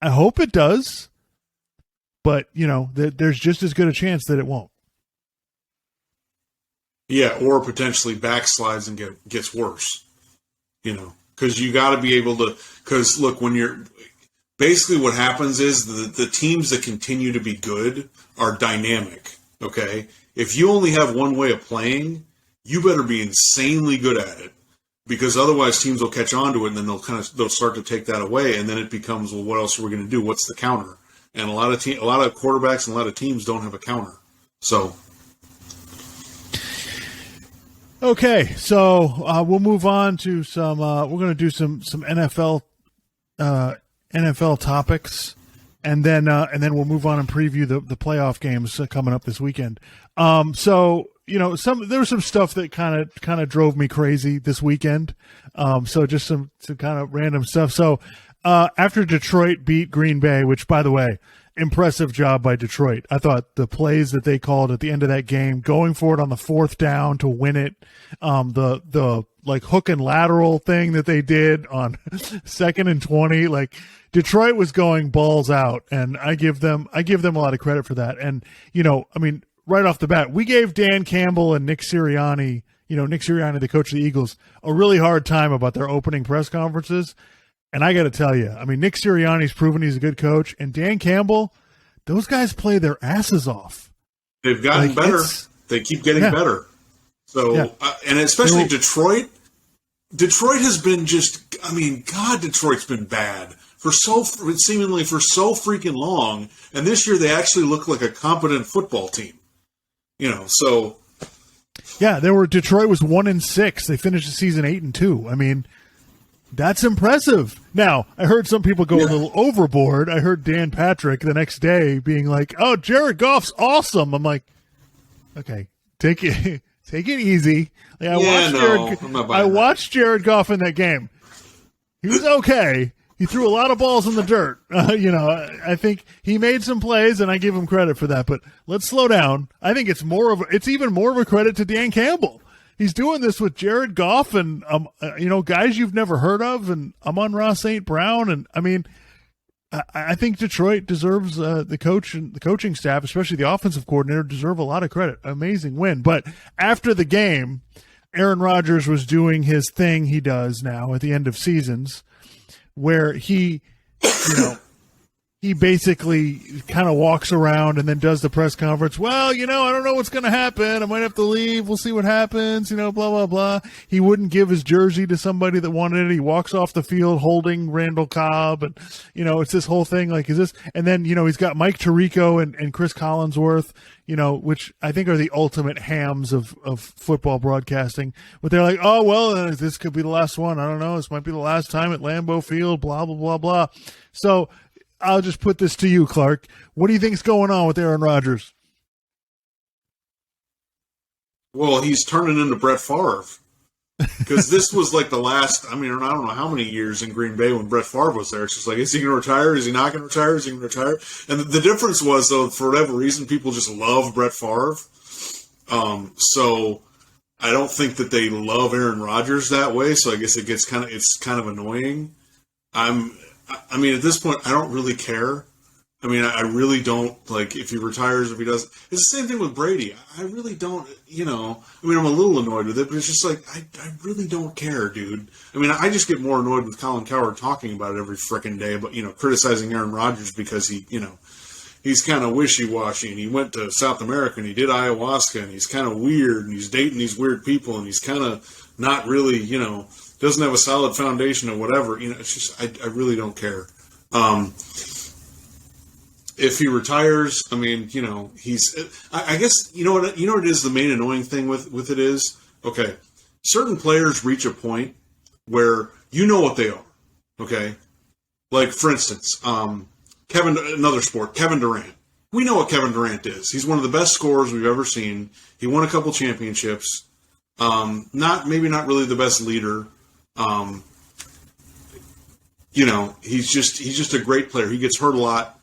I hope it does. But, there's just as good a chance that it won't. Yeah, or potentially backslides and gets worse. Because you got to be able to. Because look, when you're basically what happens is the teams that continue to be good are dynamic. Okay, if you only have one way of playing, you better be insanely good at it, because otherwise teams will catch on to it and then they'll start to take that away, and then it becomes, well, what else are we going to do? What's the counter? And a lot of quarterbacks and a lot of teams don't have a counter. So. Okay, so we'll move on to some. We're going to do some NFL topics, and then we'll move on and preview the playoff games coming up this weekend. So there was some stuff that kind of drove me crazy this weekend. So just some kind of random stuff. So after Detroit beat Green Bay, which by the way, impressive job by Detroit. I thought the plays that they called at the end of that game, going for it on the fourth down to win it, the like hook and lateral thing that they did on 2nd and 20, like Detroit was going balls out, and I give them a lot of credit for that. And right off the bat, we gave Dan Campbell and Nick Sirianni, the coach of the Eagles, a really hard time about their opening press conferences. And I got to tell you, Nick Sirianni's proven he's a good coach, and Dan Campbell, those guys play their asses off. They've gotten better. They keep getting better. So, and especially Detroit. Detroit has been Detroit's been bad seemingly for so freaking long. And this year they actually look like a competent football team. So. Yeah, Detroit was 1-6. They finished the season 8-2. That's impressive. Now, I heard some people go a little overboard. I heard Dan Patrick the next day being like, "Oh, Jared Goff's awesome." I'm like, "Okay, take it easy." Like, I watched Jared Goff in that game. He was okay. He threw a lot of balls in the dirt. I think he made some plays, and I give him credit for that. But let's slow down. I think it's even more of a credit to Dan Campbell. He's doing this with Jared Goff and guys you've never heard of, and Amon-Ra St. Brown, and I think Detroit deserves the coach and the coaching staff, especially the offensive coordinator, deserve a lot of credit. Amazing win. But after the game, Aaron Rodgers was doing his thing he does now at the end of seasons, where he basically kind of walks around and then does the press conference. Well, I don't know what's going to happen. I might have to leave. We'll see what happens, blah, blah, blah. He wouldn't give his jersey to somebody that wanted it. He walks off the field holding Randall Cobb. And, it's this whole thing like, is this? And then, he's got Mike Tirico and Chris Collinsworth, which I think are the ultimate hams of football broadcasting. But they're like, oh, well, this could be the last one. I don't know. This might be the last time at Lambeau Field, blah, blah, blah, blah. So, I'll just put this to you, Clark. What do you think's going on with Aaron Rodgers? Well, he's turning into Brett Favre, because this was like the last. I don't know how many years in Green Bay when Brett Favre was there. It's just like, is he going to retire? Is he not going to retire? Is he going to retire? And the difference was, though, for whatever reason, people just love Brett Favre. So I don't think that they love Aaron Rodgers that way. So I guess it's kind of annoying. At this point, I don't really care. I really don't, like, if he retires, if he doesn't. It's the same thing with Brady. I really don't, I'm a little annoyed with it, but it's just like, I really don't care, dude. I just get more annoyed with Colin Cowherd talking about it every frickin' day, but, criticizing Aaron Rodgers because he's kind of wishy-washy, and he went to South America, and he did ayahuasca, and he's kind of weird, and he's dating these weird people, and he's kind of not really, doesn't have a solid foundation or whatever. It's just, I really don't care. If he retires, I mean, he's. I guess you know what it is. The main annoying thing with it is, okay, certain players reach a point where you know what they are. Okay, like for instance, another sport, Kevin Durant. We know what Kevin Durant is. He's one of the best scorers we've ever seen. He won a couple championships. Maybe not really the best leader. He's just a great player. He gets hurt a lot.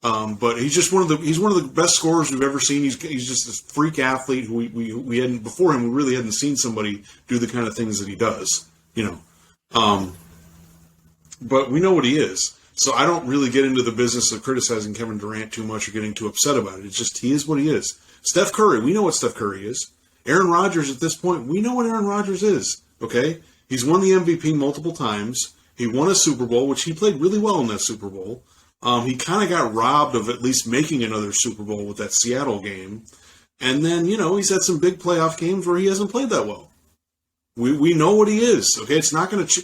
But he's one of the best scorers we've ever seen. He's just this freak athlete who we hadn't before him. We really hadn't seen somebody do the kind of things that he does, But we know what he is, so I don't really get into the business of criticizing Kevin Durant too much or getting too upset about it. It's just he is what he is. Steph Curry, we know what Steph Curry is. Aaron Rodgers at this point, we know what Aaron Rodgers is. Okay, he's won the MVP multiple times. He won a Super Bowl, which he played really well in that Super Bowl. He kind of got robbed of at least making another Super Bowl with that Seattle game. And then, he's had some big playoff games where he hasn't played that well. We know what he is, okay? It's not going to,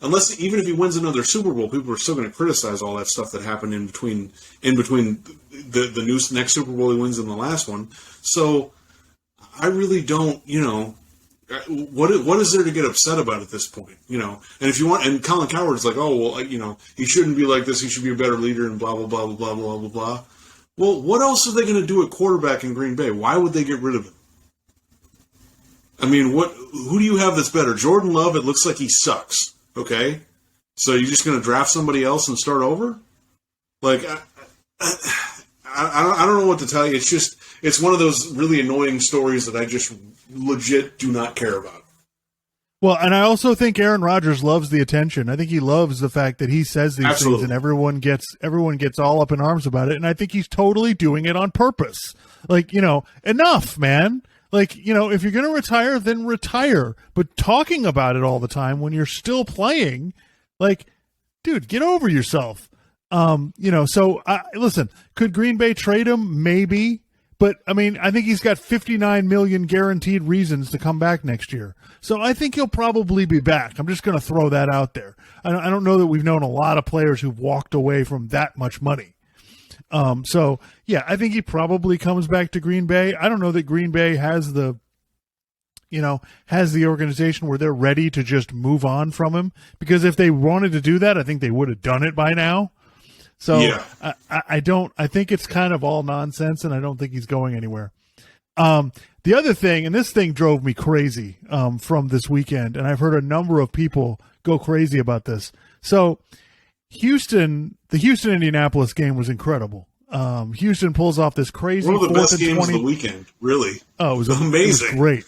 unless, even if he wins another Super Bowl, people are still going to criticize all that stuff that happened in between the next Super Bowl he wins and the last one. So I really don't, what is there to get upset about at this point? And if you want, and Colin Cowherd's like, oh, well, he shouldn't be like this. He should be a better leader and blah, blah, blah, blah, blah, blah, blah, blah. Well, what else are they going to do at quarterback in Green Bay? Why would they get rid of him? I mean, who do you have that's better? Jordan Love, it looks like he sucks. Okay. So you're just going to draft somebody else and start over? Like, I don't know what to tell you. It's one of those really annoying stories that I just legit do not care about. Well, and I also think Aaron Rodgers loves the attention. I think he loves the fact that he says these Absolutely. things and everyone gets all up in arms about it. And I think he's totally doing it on purpose. Like, enough, man. Like, if you're going to retire, then retire. But talking about it all the time when you're still playing, like, dude, get over yourself. Listen, could Green Bay trade him? Maybe. But, I think he's got 59 million guaranteed reasons to come back next year. So I think he'll probably be back. I'm just going to throw that out there. I don't know that we've known a lot of players who've walked away from that much money. I think he probably comes back to Green Bay. I don't know that Green Bay has the organization where they're ready to just move on from him. Because if they wanted to do that, I think they would have done it by now. So yeah. I think it's kind of all nonsense, and I don't think he's going anywhere. The other thing, and this thing drove me crazy from this weekend, and I've heard a number of people go crazy about this. So the Houston-Indianapolis game was incredible. Houston pulls off this crazy one of the best 4th and games 20. of the weekend, really. Oh, it was amazing. It was great.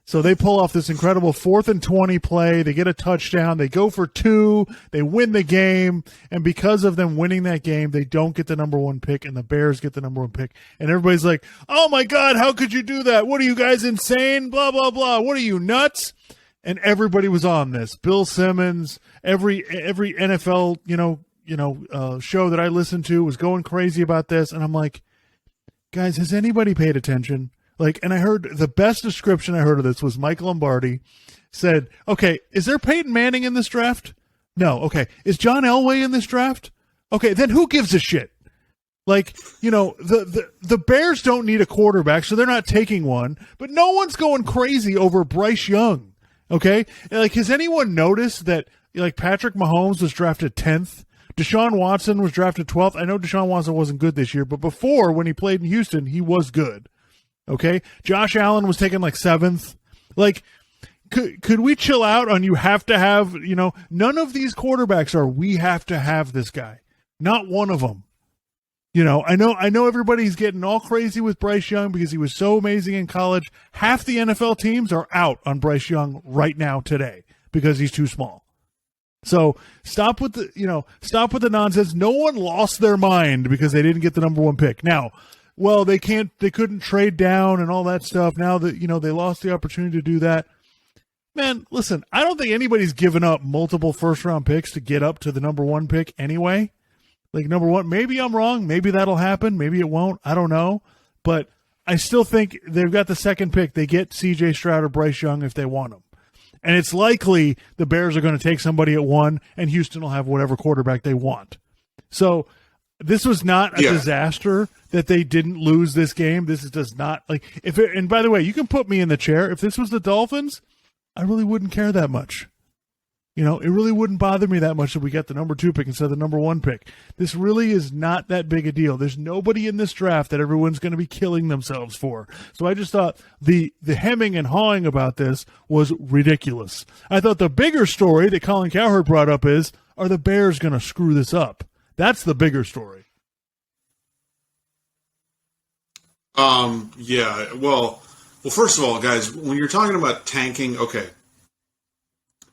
So they pull off this incredible 4th and 20 play. They get a touchdown. They go for 2. They win the game. And because of them winning that game, they don't get the number 1 pick, and the Bears get the number 1 pick. And everybody's like, oh, my God, how could you do that? What are you guys, insane? Blah, blah, blah. What are you, nuts? And everybody was on this. Bill Simmons, every NFL, show that I listened to was going crazy about this. And I'm like, guys, has anybody paid attention? And I heard the best description I heard of this was Mike Lombardi said, okay, is there Peyton Manning in this draft? No. Okay. Is John Elway in this draft? Okay. Then who gives a shit? The Bears don't need a quarterback, so they're not taking one, but no one's going crazy over Bryce Young. Okay. Has anyone noticed that Patrick Mahomes was drafted 10th? Deshaun Watson was drafted 12th. I know Deshaun Watson wasn't good this year, but before, when he played in Houston, he was good. Okay, Josh Allen was taken 7th. Could we chill out on you have to have, none of these quarterbacks are, we have to have this guy. Not one of them. I know everybody's getting all crazy with Bryce Young because he was so amazing in college. Half the NFL teams are out on Bryce Young right now today because he's too small. So stop with the nonsense. No one lost their mind because they didn't get the number 1 pick. Now, well, they couldn't trade down and all that stuff. Now that, they lost the opportunity to do that. Man, listen, I don't think anybody's given up multiple first-round picks to get up to the number 1 pick anyway. Number 1, maybe I'm wrong. Maybe that'll happen. Maybe it won't. I don't know. But I still think they've got the 2nd pick. They get C.J. Stroud or Bryce Young if they want them. And it's likely the Bears are going to take somebody at 1, and Houston will have whatever quarterback they want. So this was not a disaster that they didn't lose this game. This does not and by the way, you can put me in the chair. If this was the Dolphins, I really wouldn't care that much. It really wouldn't bother me that much if we got the number 2 pick instead of the number 1 pick. This really is not that big a deal. There's nobody in this draft that everyone's going to be killing themselves for. So I just thought the hemming and hawing about this was ridiculous. I thought the bigger story that Colin Cowherd brought up is, are the Bears going to screw this up? That's the bigger story. Yeah. Well, first of all, guys, when you're talking about tanking, okay.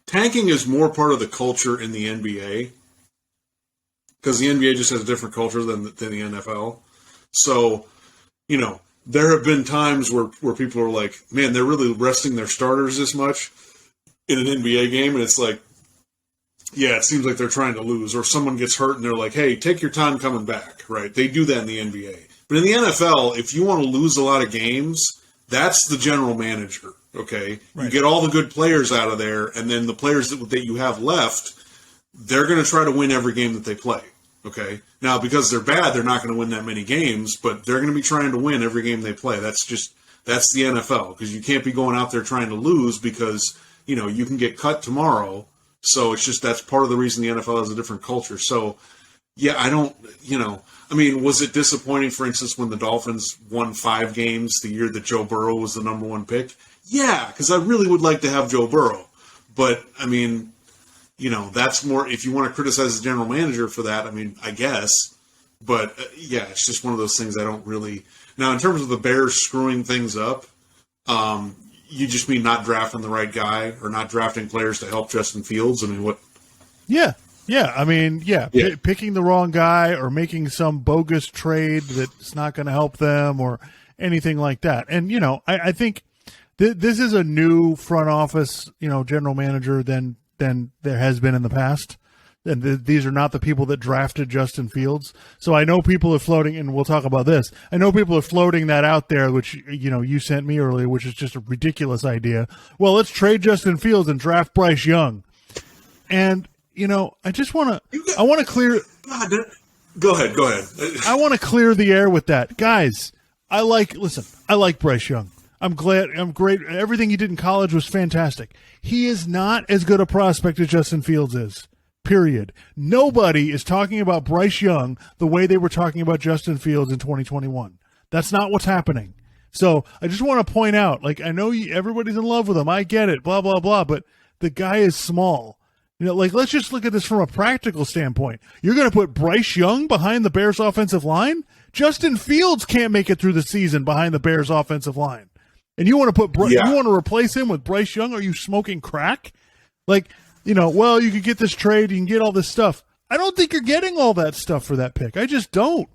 Tanking is more part of the culture in the NBA because the NBA just has a different culture than the NFL. So, there have been times where people are like, man, they're really resting their starters this much in an NBA game. And it's like, yeah, it seems like they're trying to lose. Or someone gets hurt and they're like, hey, take your time coming back, right? They do that in the NBA. But in the NFL, if you want to lose a lot of games, that's the general manager, okay? Right. You get all the good players out of there, and then the players that you have left, they're going to try to win every game that they play, okay? Now, because they're bad, they're not going to win that many games, but they're going to be trying to win every game they play. That's the NFL, because you can't be going out there trying to lose because, you can get cut tomorrow. So it's just that's part of the reason the NFL has a different culture. So, yeah, I don't, was it disappointing, for instance, when the Dolphins won 5 games the year that Joe Burrow was the number 1 pick? Yeah, because I really would like to have Joe Burrow. But, that's more, if you want to criticize the general manager for that, I guess. But, yeah, it's just one of those things I don't really. Now, in terms of the Bears screwing things up, you just mean not drafting the right guy or not drafting players to help Justin Fields? What? Yeah. Yeah. Picking the wrong guy or making some bogus trade that's not going to help them or anything like that. And, I think this is a new front office, general manager than there has been in the past. And these are not the people that drafted Justin Fields. So I know people are floating, and we'll talk about this. I know people are floating that out there, which, you sent me earlier, which is just a ridiculous idea. Well, let's trade Justin Fields and draft Bryce Young. And, I just want to clear. Go ahead. I want to clear the air with that. Guys, I like Bryce Young. I'm great. Everything he did in college was fantastic. He is not as good a prospect as Justin Fields is. Period. Nobody is talking about Bryce Young the way they were talking about Justin Fields in 2021. That's not what's happening. So I just want to point out, I know everybody's in love with him. I get it, blah, blah, blah, but the guy is small. Let's just look at this from a practical standpoint. You're going to put Bryce Young behind the Bears offensive line? Justin Fields can't make it through the season behind the Bears offensive line. And you want to you want to replace him with Bryce Young? Are you smoking crack? You could get this trade, you can get all this stuff. I don't think you're getting all that stuff for that pick. I just don't.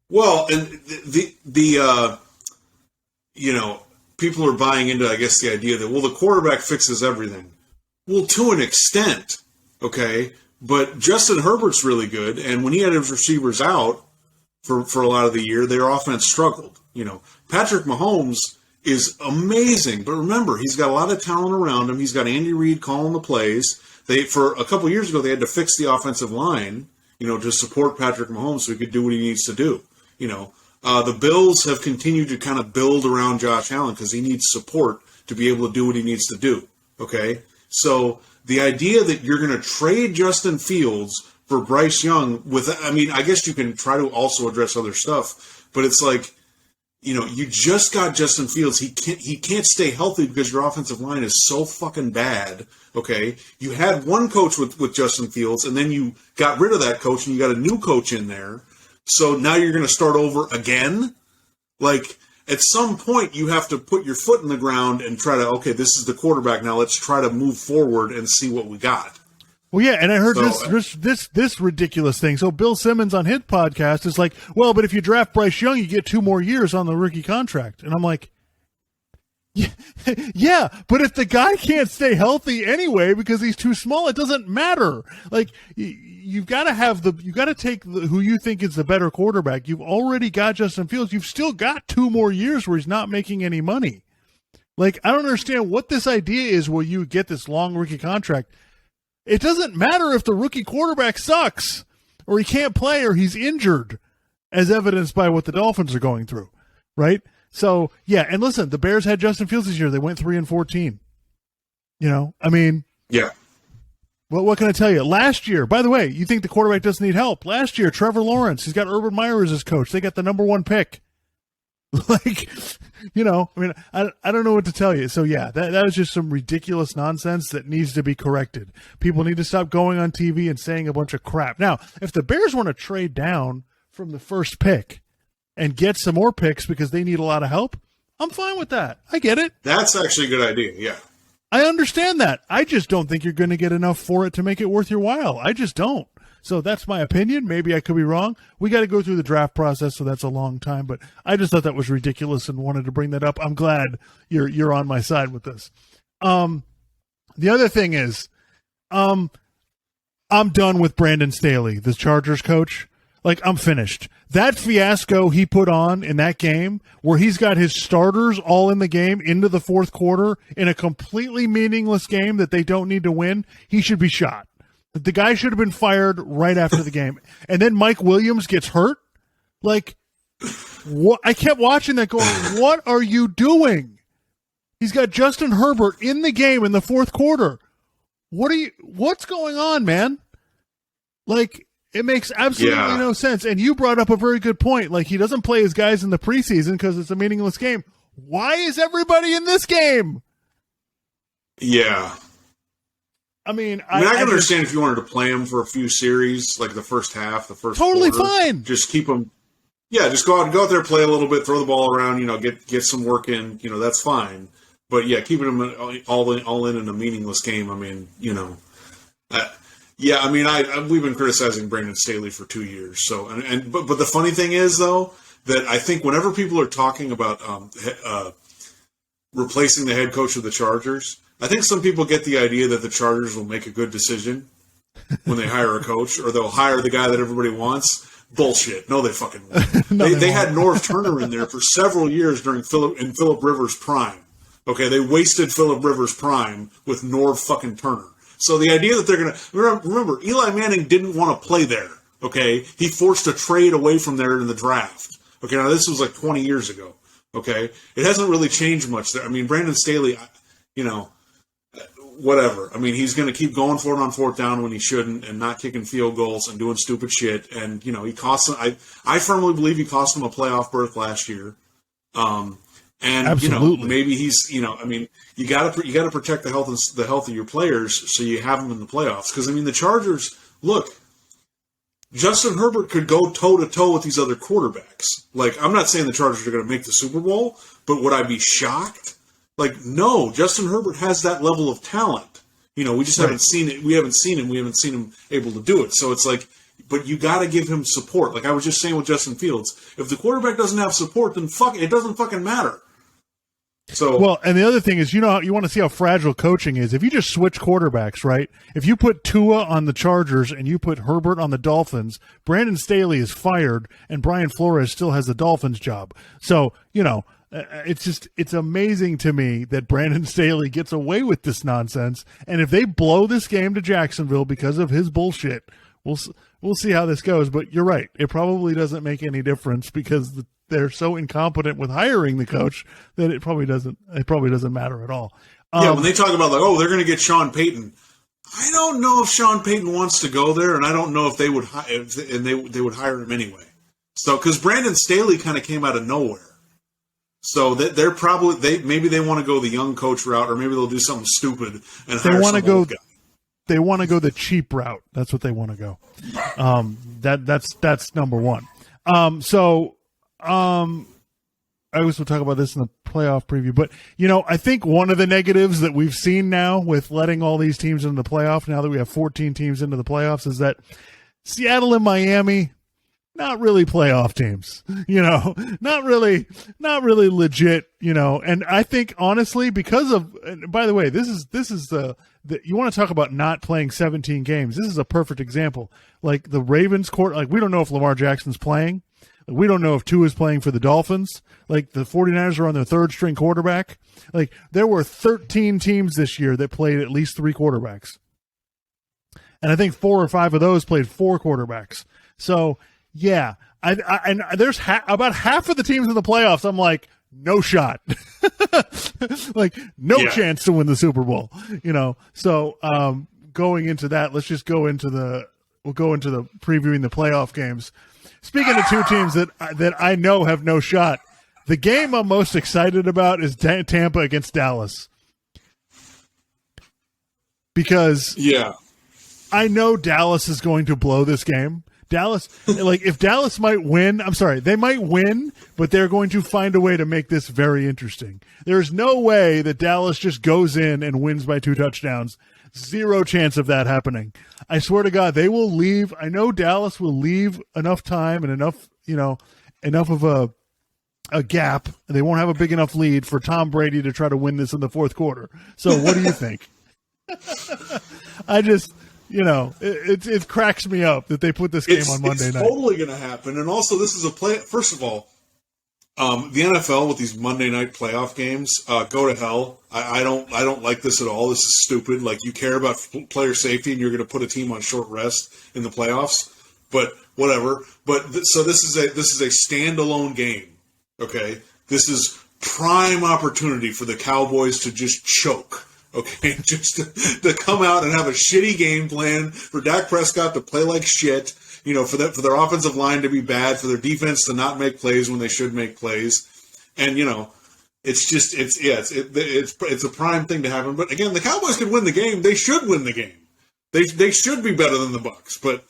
Well, and people are buying into, I guess, the idea that, the quarterback fixes everything. Well, to an extent, okay? But Justin Herbert's really good, and when he had his receivers out for a lot of the year, their offense struggled. Patrick Mahomes is amazing, but remember, he's got a lot of talent around him. He's got Andy Reid calling the plays. For a couple of years ago, they had to fix the offensive line, to support Patrick Mahomes so he could do what he needs to do. The Bills have continued to kind of build around Josh Allen because he needs support to be able to do what he needs to do. Okay, so the idea that you're going to trade Justin Fields for Bryce Young I guess you can try to also address other stuff, but it's like, you just got Justin Fields. He can't stay healthy because your offensive line is so fucking bad. Okay, you had one coach with Justin Fields, and then you got rid of that coach, and you got a new coach in there. So now you're going to start over again. At some point, you have to put your foot in the ground and try to, okay, this is the quarterback. Now let's try to move forward and see what we got. Well, yeah, and I heard this ridiculous thing. So Bill Simmons on his podcast is like, well, but if you draft Bryce Young, you get 2 more years on the rookie contract. And I'm like, yeah, but if the guy can't stay healthy anyway because he's too small, it doesn't matter. You've got to take who you think is the better quarterback. You've already got Justin Fields. You've still got 2 more years where he's not making any money. Like, I don't understand what this idea is where you get this long rookie contract. It doesn't matter if the rookie quarterback sucks or he can't play or he's injured, as evidenced by what the Dolphins are going through, right? So, yeah, and listen, the Bears had Justin Fields this year. They went 3-14. You know, I mean, yeah. Well, what can I tell you? Last year, by the way, you think the quarterback doesn't need help. Last year, Trevor Lawrence, he's got Urban Meyer as his coach. They got the number 1 pick. Like, you know, I mean, I don't know what to tell you. So, yeah, that was just some ridiculous nonsense that needs to be corrected. People need to stop going on TV and saying a bunch of crap. Now, if the Bears want to trade down from the first pick and get some more picks because they need a lot of help, I'm fine with that. I get it. That's actually a good idea, yeah. I understand that. I just don't think you're going to get enough for it to make it worth your while. I just don't. So that's my opinion. Maybe I could be wrong. We got to go through the draft process, so that's a long time. But I just thought that was ridiculous and wanted to bring that up. I'm glad you're on my side with this. The other thing is, I'm done with Brandon Staley, the Chargers coach. Like, I'm finished. That fiasco he put on in that game where he's got his starters all in the game into the fourth quarter in a completely meaningless game that they don't need to win, he should be shot. The guy should have been fired right after the game. And then Mike Williams gets hurt. Like, what? I kept watching that going, what are you doing? He's got Justin Herbert in the game in the fourth quarter. What's going on, man? Like, it makes absolutely no sense. And you brought up a very good point. Like, he doesn't play his guys in the preseason because it's a meaningless game. Why is everybody in this game? Yeah. I mean, I can understand if you wanted to play him for a few series, like the first half, the first totally quarter. Fine. Just keep him. Yeah, just go out there, play a little bit, throw the ball around, you know, get some work in, you know, that's fine. But yeah, keeping him all in a meaningless game. I mean, you know, yeah. I mean, we've been criticizing Brandon Staley for 2 years. So, but the funny thing is though that I think whenever people are talking about replacing the head coach of the Chargers, I think some people get the idea that the Chargers will make a good decision when they hire a coach, or they'll hire the guy that everybody wants. Bullshit. No, they fucking won't. They had Norv Turner in there for several years during Phillip Rivers' prime. Okay, they wasted Phillip Rivers' prime with Norv fucking Turner. So the idea that they're going to... Remember, Eli Manning didn't want to play there. Okay? He forced a trade away from there in the draft. Okay, now this was like 20 years ago. Okay? It hasn't really changed much there. I mean, Brandon Staley, you know... Whatever. I mean, he's going to keep going for it on fourth down when he shouldn't, and not kicking field goals and doing stupid shit. And you know, he cost him. I firmly believe he cost him a playoff berth last year. And absolutely. You know, maybe he's. You know, I mean, you got to protect the health of your players, so you have them in the playoffs. Because I mean, the Chargers. Look, Justin Herbert could go toe to toe with these other quarterbacks. Like, I'm not saying the Chargers are going to make the Super Bowl, but would I be shocked? Like, no, Justin Herbert has that level of talent. You know, we just haven't seen it. We haven't seen him able to do it. So it's like, but you got to give him support. Like I was just saying with Justin Fields, if the quarterback doesn't have support, then it doesn't fucking matter. So well, and the other thing is, you know, you want to see how fragile coaching is. If you just switch quarterbacks, right? If you put Tua on the Chargers and you put Herbert on the Dolphins, Brandon Staley is fired and Brian Flores still has the Dolphins job. So, you know, it's amazing to me that Brandon Staley gets away with this nonsense. And if they blow this game to Jacksonville because of his bullshit, we'll see how this goes. But you're right. It probably doesn't make any difference because they're so incompetent with hiring the coach that it probably doesn't matter at all. Yeah, when they talk about like, oh, they're going to get Sean Payton. I don't know if Sean Payton wants to go there, and I don't know if they would they would hire him anyway. So because Brandon Staley kind of came out of nowhere. So they're probably maybe they want to go the young coach route, or maybe they'll do something stupid and hire some old guy. They want to go the cheap route. That's what they want to go. That's number one. I always will talk about this in the playoff preview, but you know, I think one of the negatives that we've seen now with letting all these teams into the playoff, now that we have 14 teams into the playoffs, is that Seattle and Miami, not really playoff teams, you know, not really legit, you know. And I think honestly, because of, and by the way, this is the you want to talk about not playing 17 games. This is a perfect example. Like the Ravens court, like we don't know if Lamar Jackson's playing, We don't know if Tua is playing for the Dolphins. Like, the 49ers are on their third string quarterback. Like, there were 13 teams this year that played at least 3 quarterbacks. And I think 4 or 5 of those played 4 quarterbacks. So, yeah, and there's about half of the teams in the playoffs, I'm like, no shot. Like, no chance to win the Super Bowl, So, going into that, let's just go into the previewing the playoff games. Speaking of 2 teams that I know have no shot, the game I'm most excited about is Tampa against Dallas. Because I know Dallas is going to blow this game. Dallas, if Dallas might win, they might win, but they're going to find a way to make this very interesting. There's no way that Dallas just goes in and wins by 2 touchdowns. 0 chance of that happening. I swear to God, they will leave. I know Dallas will leave enough time and enough of a gap. They won't have a big enough lead for Tom Brady to try to win this in the 4th quarter. So what do you think? I just, it cracks me up that they put this game on Monday night. It's totally going to happen. And also, this is a play. First of all, the NFL with these Monday night playoff games, go to hell. I don't like this at all. This is stupid. Like, you care about player safety and you're going to put a team on short rest in the playoffs, but whatever. But so this is a standalone game. Okay, this is prime opportunity for the Cowboys to just choke. Okay, just to come out and have a shitty game plan, for Dak Prescott to play like shit, for their offensive line to be bad, for their defense to not make plays when they should make plays, and it's a prime thing to happen. But again, the Cowboys could win the game. They should win the game. They should be better than the Bucs, but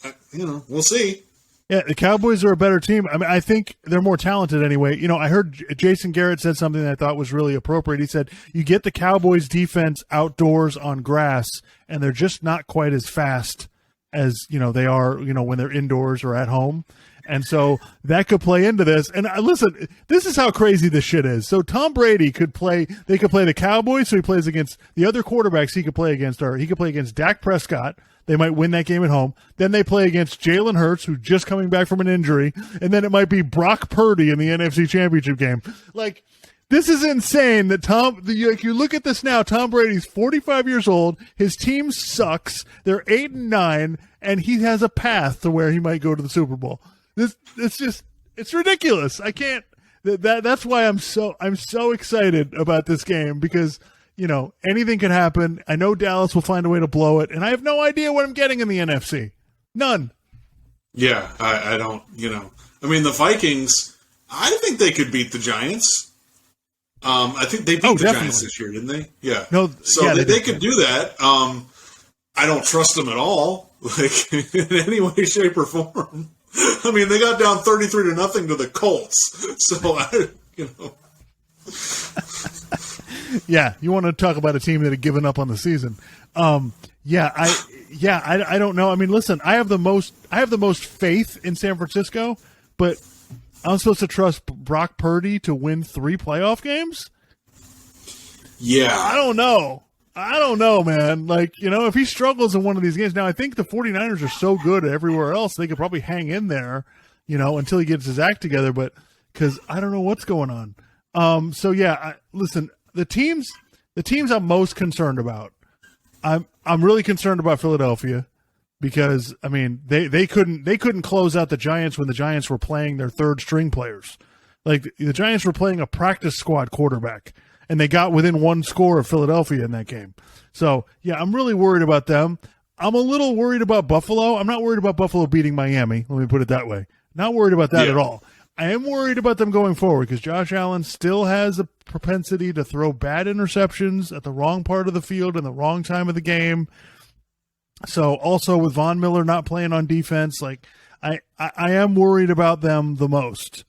we'll see. Yeah, the Cowboys are a better team. I mean, I think they're more talented anyway. I heard Jason Garrett said something that I thought was really appropriate. He said, you get the Cowboys defense outdoors on grass, and they're just not quite as fast as, they are, when they're indoors or at home. And so that could play into this. And listen, this is how crazy this shit is. So Tom Brady could play the Cowboys, so he plays against the other quarterbacks he could play against, or he could play against Dak Prescott. They might win that game at home. Then they play against Jalen Hurts, who's just coming back from an injury. And then it might be Brock Purdy in the NFC Championship game. Like, this is insane that you look at this now, Tom Brady's 45 years old. His team sucks. They're 8-9, and he has a path to where he might go to the Super Bowl. It's ridiculous. I can't. That's why I'm so excited about this game, because anything can happen. I know Dallas will find a way to blow it, and I have no idea what I'm getting in the NFC. None. Yeah, I don't. I mean, the Vikings, I think they could beat the Giants. I think they beat the Giants this year, didn't they? Yeah. No. So yeah, they could do that. I don't trust them at all, like, in any way, shape, or form. I mean, they got down 33-0 to the Colts. So Yeah, you want to talk about a team that had given up on the season. I don't know. I mean, listen, I have the most faith in San Francisco, but I'm supposed to trust Brock Purdy to win 3 playoff games? Yeah. I don't know, man. Like, if he struggles in one of these games. Now, I think the 49ers are so good everywhere else, they could probably hang in there, until he gets his act together, but because I don't know what's going on. Listen, the teams I'm most concerned about, I'm really concerned about Philadelphia, because I mean they couldn't close out the Giants when the Giants were playing their third string players. Like, the Giants were playing a practice squad quarterback, and they got within 1 score of Philadelphia in that game. So yeah, I'm really worried about them. I'm a little worried about Buffalo. I'm not worried about Buffalo beating Miami. Let me put it that way. Not worried about that at all. I am worried about them going forward, because Josh Allen still has a propensity to throw bad interceptions at the wrong part of the field and the wrong time of the game. So also with Von Miller not playing on defense, like I am worried about them the most.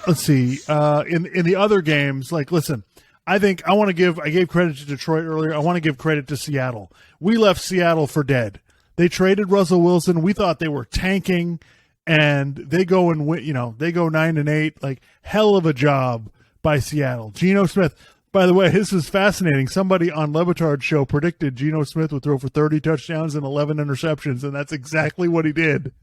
Let's see. In the other games, like, listen, I gave credit to Detroit earlier. I want to give credit to Seattle. We left Seattle for dead. They traded Russell Wilson. We thought they were tanking, and they go and win. They go 9-8. Like, hell of a job by Seattle. Geno Smith. By the way, this is fascinating. Somebody on Le Batard's show predicted Geno Smith would throw for 30 touchdowns and 11 interceptions, and that's exactly what he did.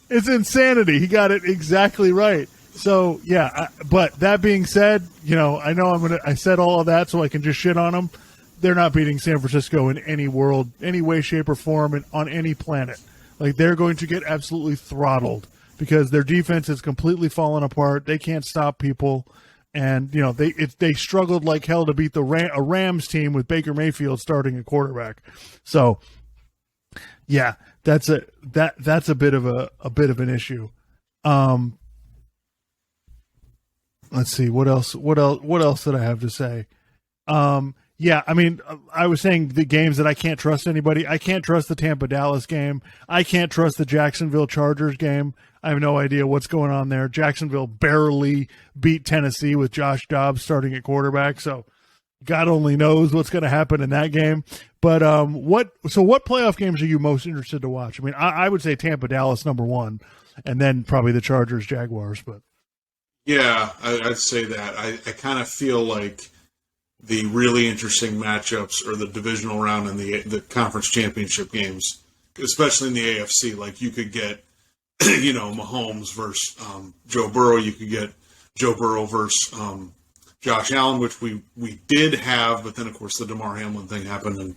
It's insanity. He got it exactly right. So yeah, but that being said, I know I said all of that so I can just shit on them. They're not beating San Francisco in any way, shape, or form, and on any planet. Like, they're going to get absolutely throttled because their defense is completely fallen apart. They can't stop people, and they struggled like hell to beat a Rams team with Baker Mayfield starting at quarterback. So yeah, that's a bit of an issue. Let's see what else did I have to say. Yeah, I mean, I was saying the games that I can't trust anybody. I can't trust the Tampa-Dallas game. I can't trust the Jacksonville Chargers game. I have no idea what's going on there. Jacksonville barely beat Tennessee with Josh Dobbs starting at quarterback, so God only knows what's going to happen in that game. But what playoff games are you most interested to watch? I mean, I would say Tampa-Dallas number one, and then probably the Chargers-Jaguars. But yeah, I'd say that. I kind of feel like the really interesting matchups are the divisional round and the conference championship games, especially in the AFC. Like, you could get, Mahomes versus Joe Burrow. You could get Joe Burrow versus Josh Allen, which we did have, but then, of course, the DeMar Hamlin thing happened, and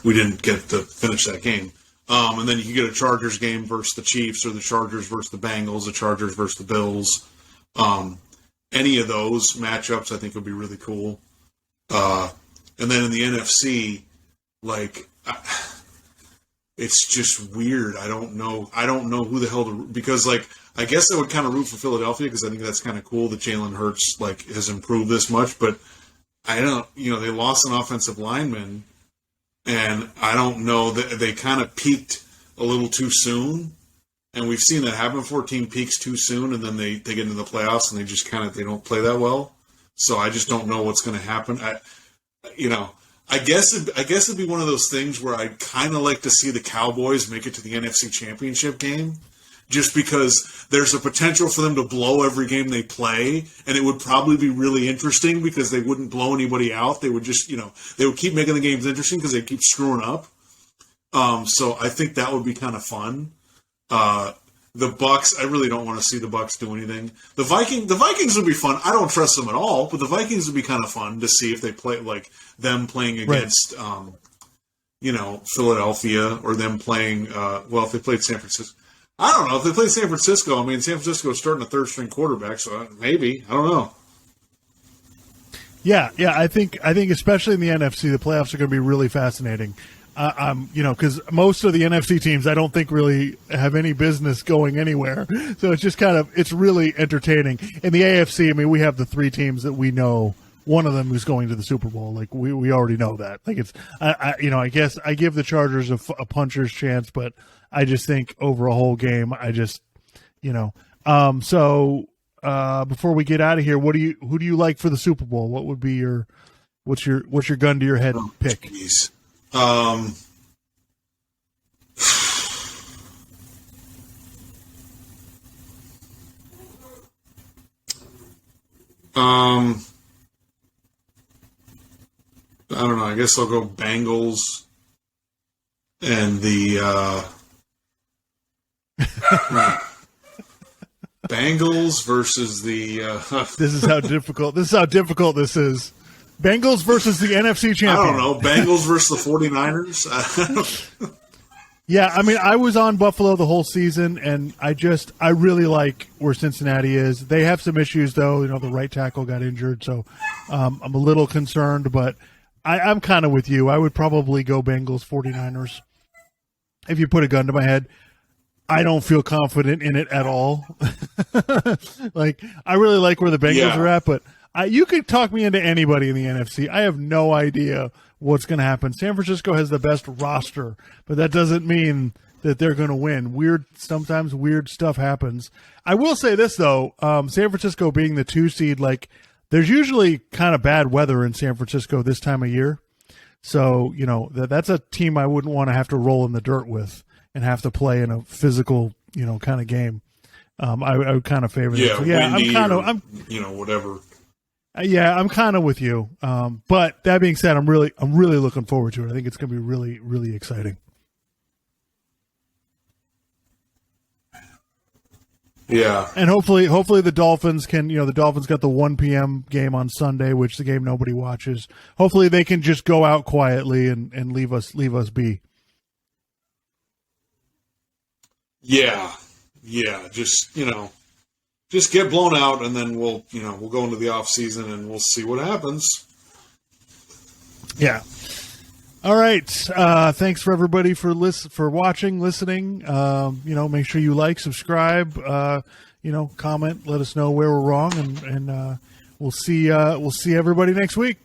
we didn't get to finish that game. And then you could get a Chargers game versus the Chiefs, or the Chargers versus the Bengals, the Chargers versus the Bills. Any of those matchups, I think, would be really cool. And then in the NFC, it's just weird. I don't know who the hell because I guess I would kind of root for Philadelphia because I think that's kind of cool that Jalen Hurts has improved this much, but I don't, they lost an offensive lineman, and I don't know that they kind of peaked a little too soon. And we've seen that happen before. Team peaks too soon, and then they get into the playoffs and they don't play that well. So I just don't know what's going to happen. I guess it'd be one of those things where I'd kind of like to see the Cowboys make it to the NFC Championship game, just because there's a potential for them to blow every game they play, and it would probably be really interesting because they wouldn't blow anybody out. They would just, they would keep making the games interesting because they keep screwing up. So I think that would be kind of fun. The Bucks, I really don't want to see the Bucks do anything. The Vikings would be fun. I don't trust them at all, but the Vikings would be kind of fun to see if they play them playing against, Philadelphia, or them playing. If they played San Francisco, I don't know if they played San Francisco. I mean, San Francisco is starting a third string quarterback, so maybe I don't know. Yeah, I think especially in the NFC, the playoffs are going to be really fascinating. Because most of the NFC teams I don't think really have any business going anywhere. So it's just it's really entertaining. In the AFC, I mean, we have the three teams that we know. One of them is going to the Super Bowl. Like, we already know that. Like, I guess I give the Chargers a puncher's chance, but I just think over a whole game, So before we get out of here, who do you like for the Super Bowl? What would be what's your gun to your head pick? Geez. I don't know. I guess I'll go Bengals and the Bengals versus the. This is how difficult this is. Bengals versus the NFC champion. I don't know. Bengals versus the 49ers. Yeah, I mean, I was on Buffalo the whole season, and I really like where Cincinnati is. They have some issues, though. The right tackle got injured, so I'm a little concerned, but I'm kind of with you. I would probably go Bengals 49ers. If you put a gun to my head, I don't feel confident in it at all. I really like where the Bengals are at, but you could talk me into anybody in the NFC. I have no idea what's going to happen. San Francisco has the best roster, but that doesn't mean that they're going to win. Sometimes weird stuff happens. I will say this, though. San Francisco being the 2 seed, there's usually kind of bad weather in San Francisco this time of year. So, that's a team I wouldn't want to have to roll in the dirt with and have to play in a physical, kind of game. I would kind of favor that. So, whatever. Yeah, I'm kind of with you. But that being said, I'm really looking forward to it. I think it's going to be really, really exciting. Yeah. And hopefully the Dolphins can, the Dolphins got the 1 p.m. game on Sunday, which the game nobody watches. Hopefully they can just go out quietly and leave us be. Yeah. Yeah. Just get blown out, and then we'll go into the off season and we'll see what happens. Yeah. All right. Thanks for everybody for watching, listening. Make sure you like, subscribe, comment, let us know where we're wrong, and we'll see everybody next week.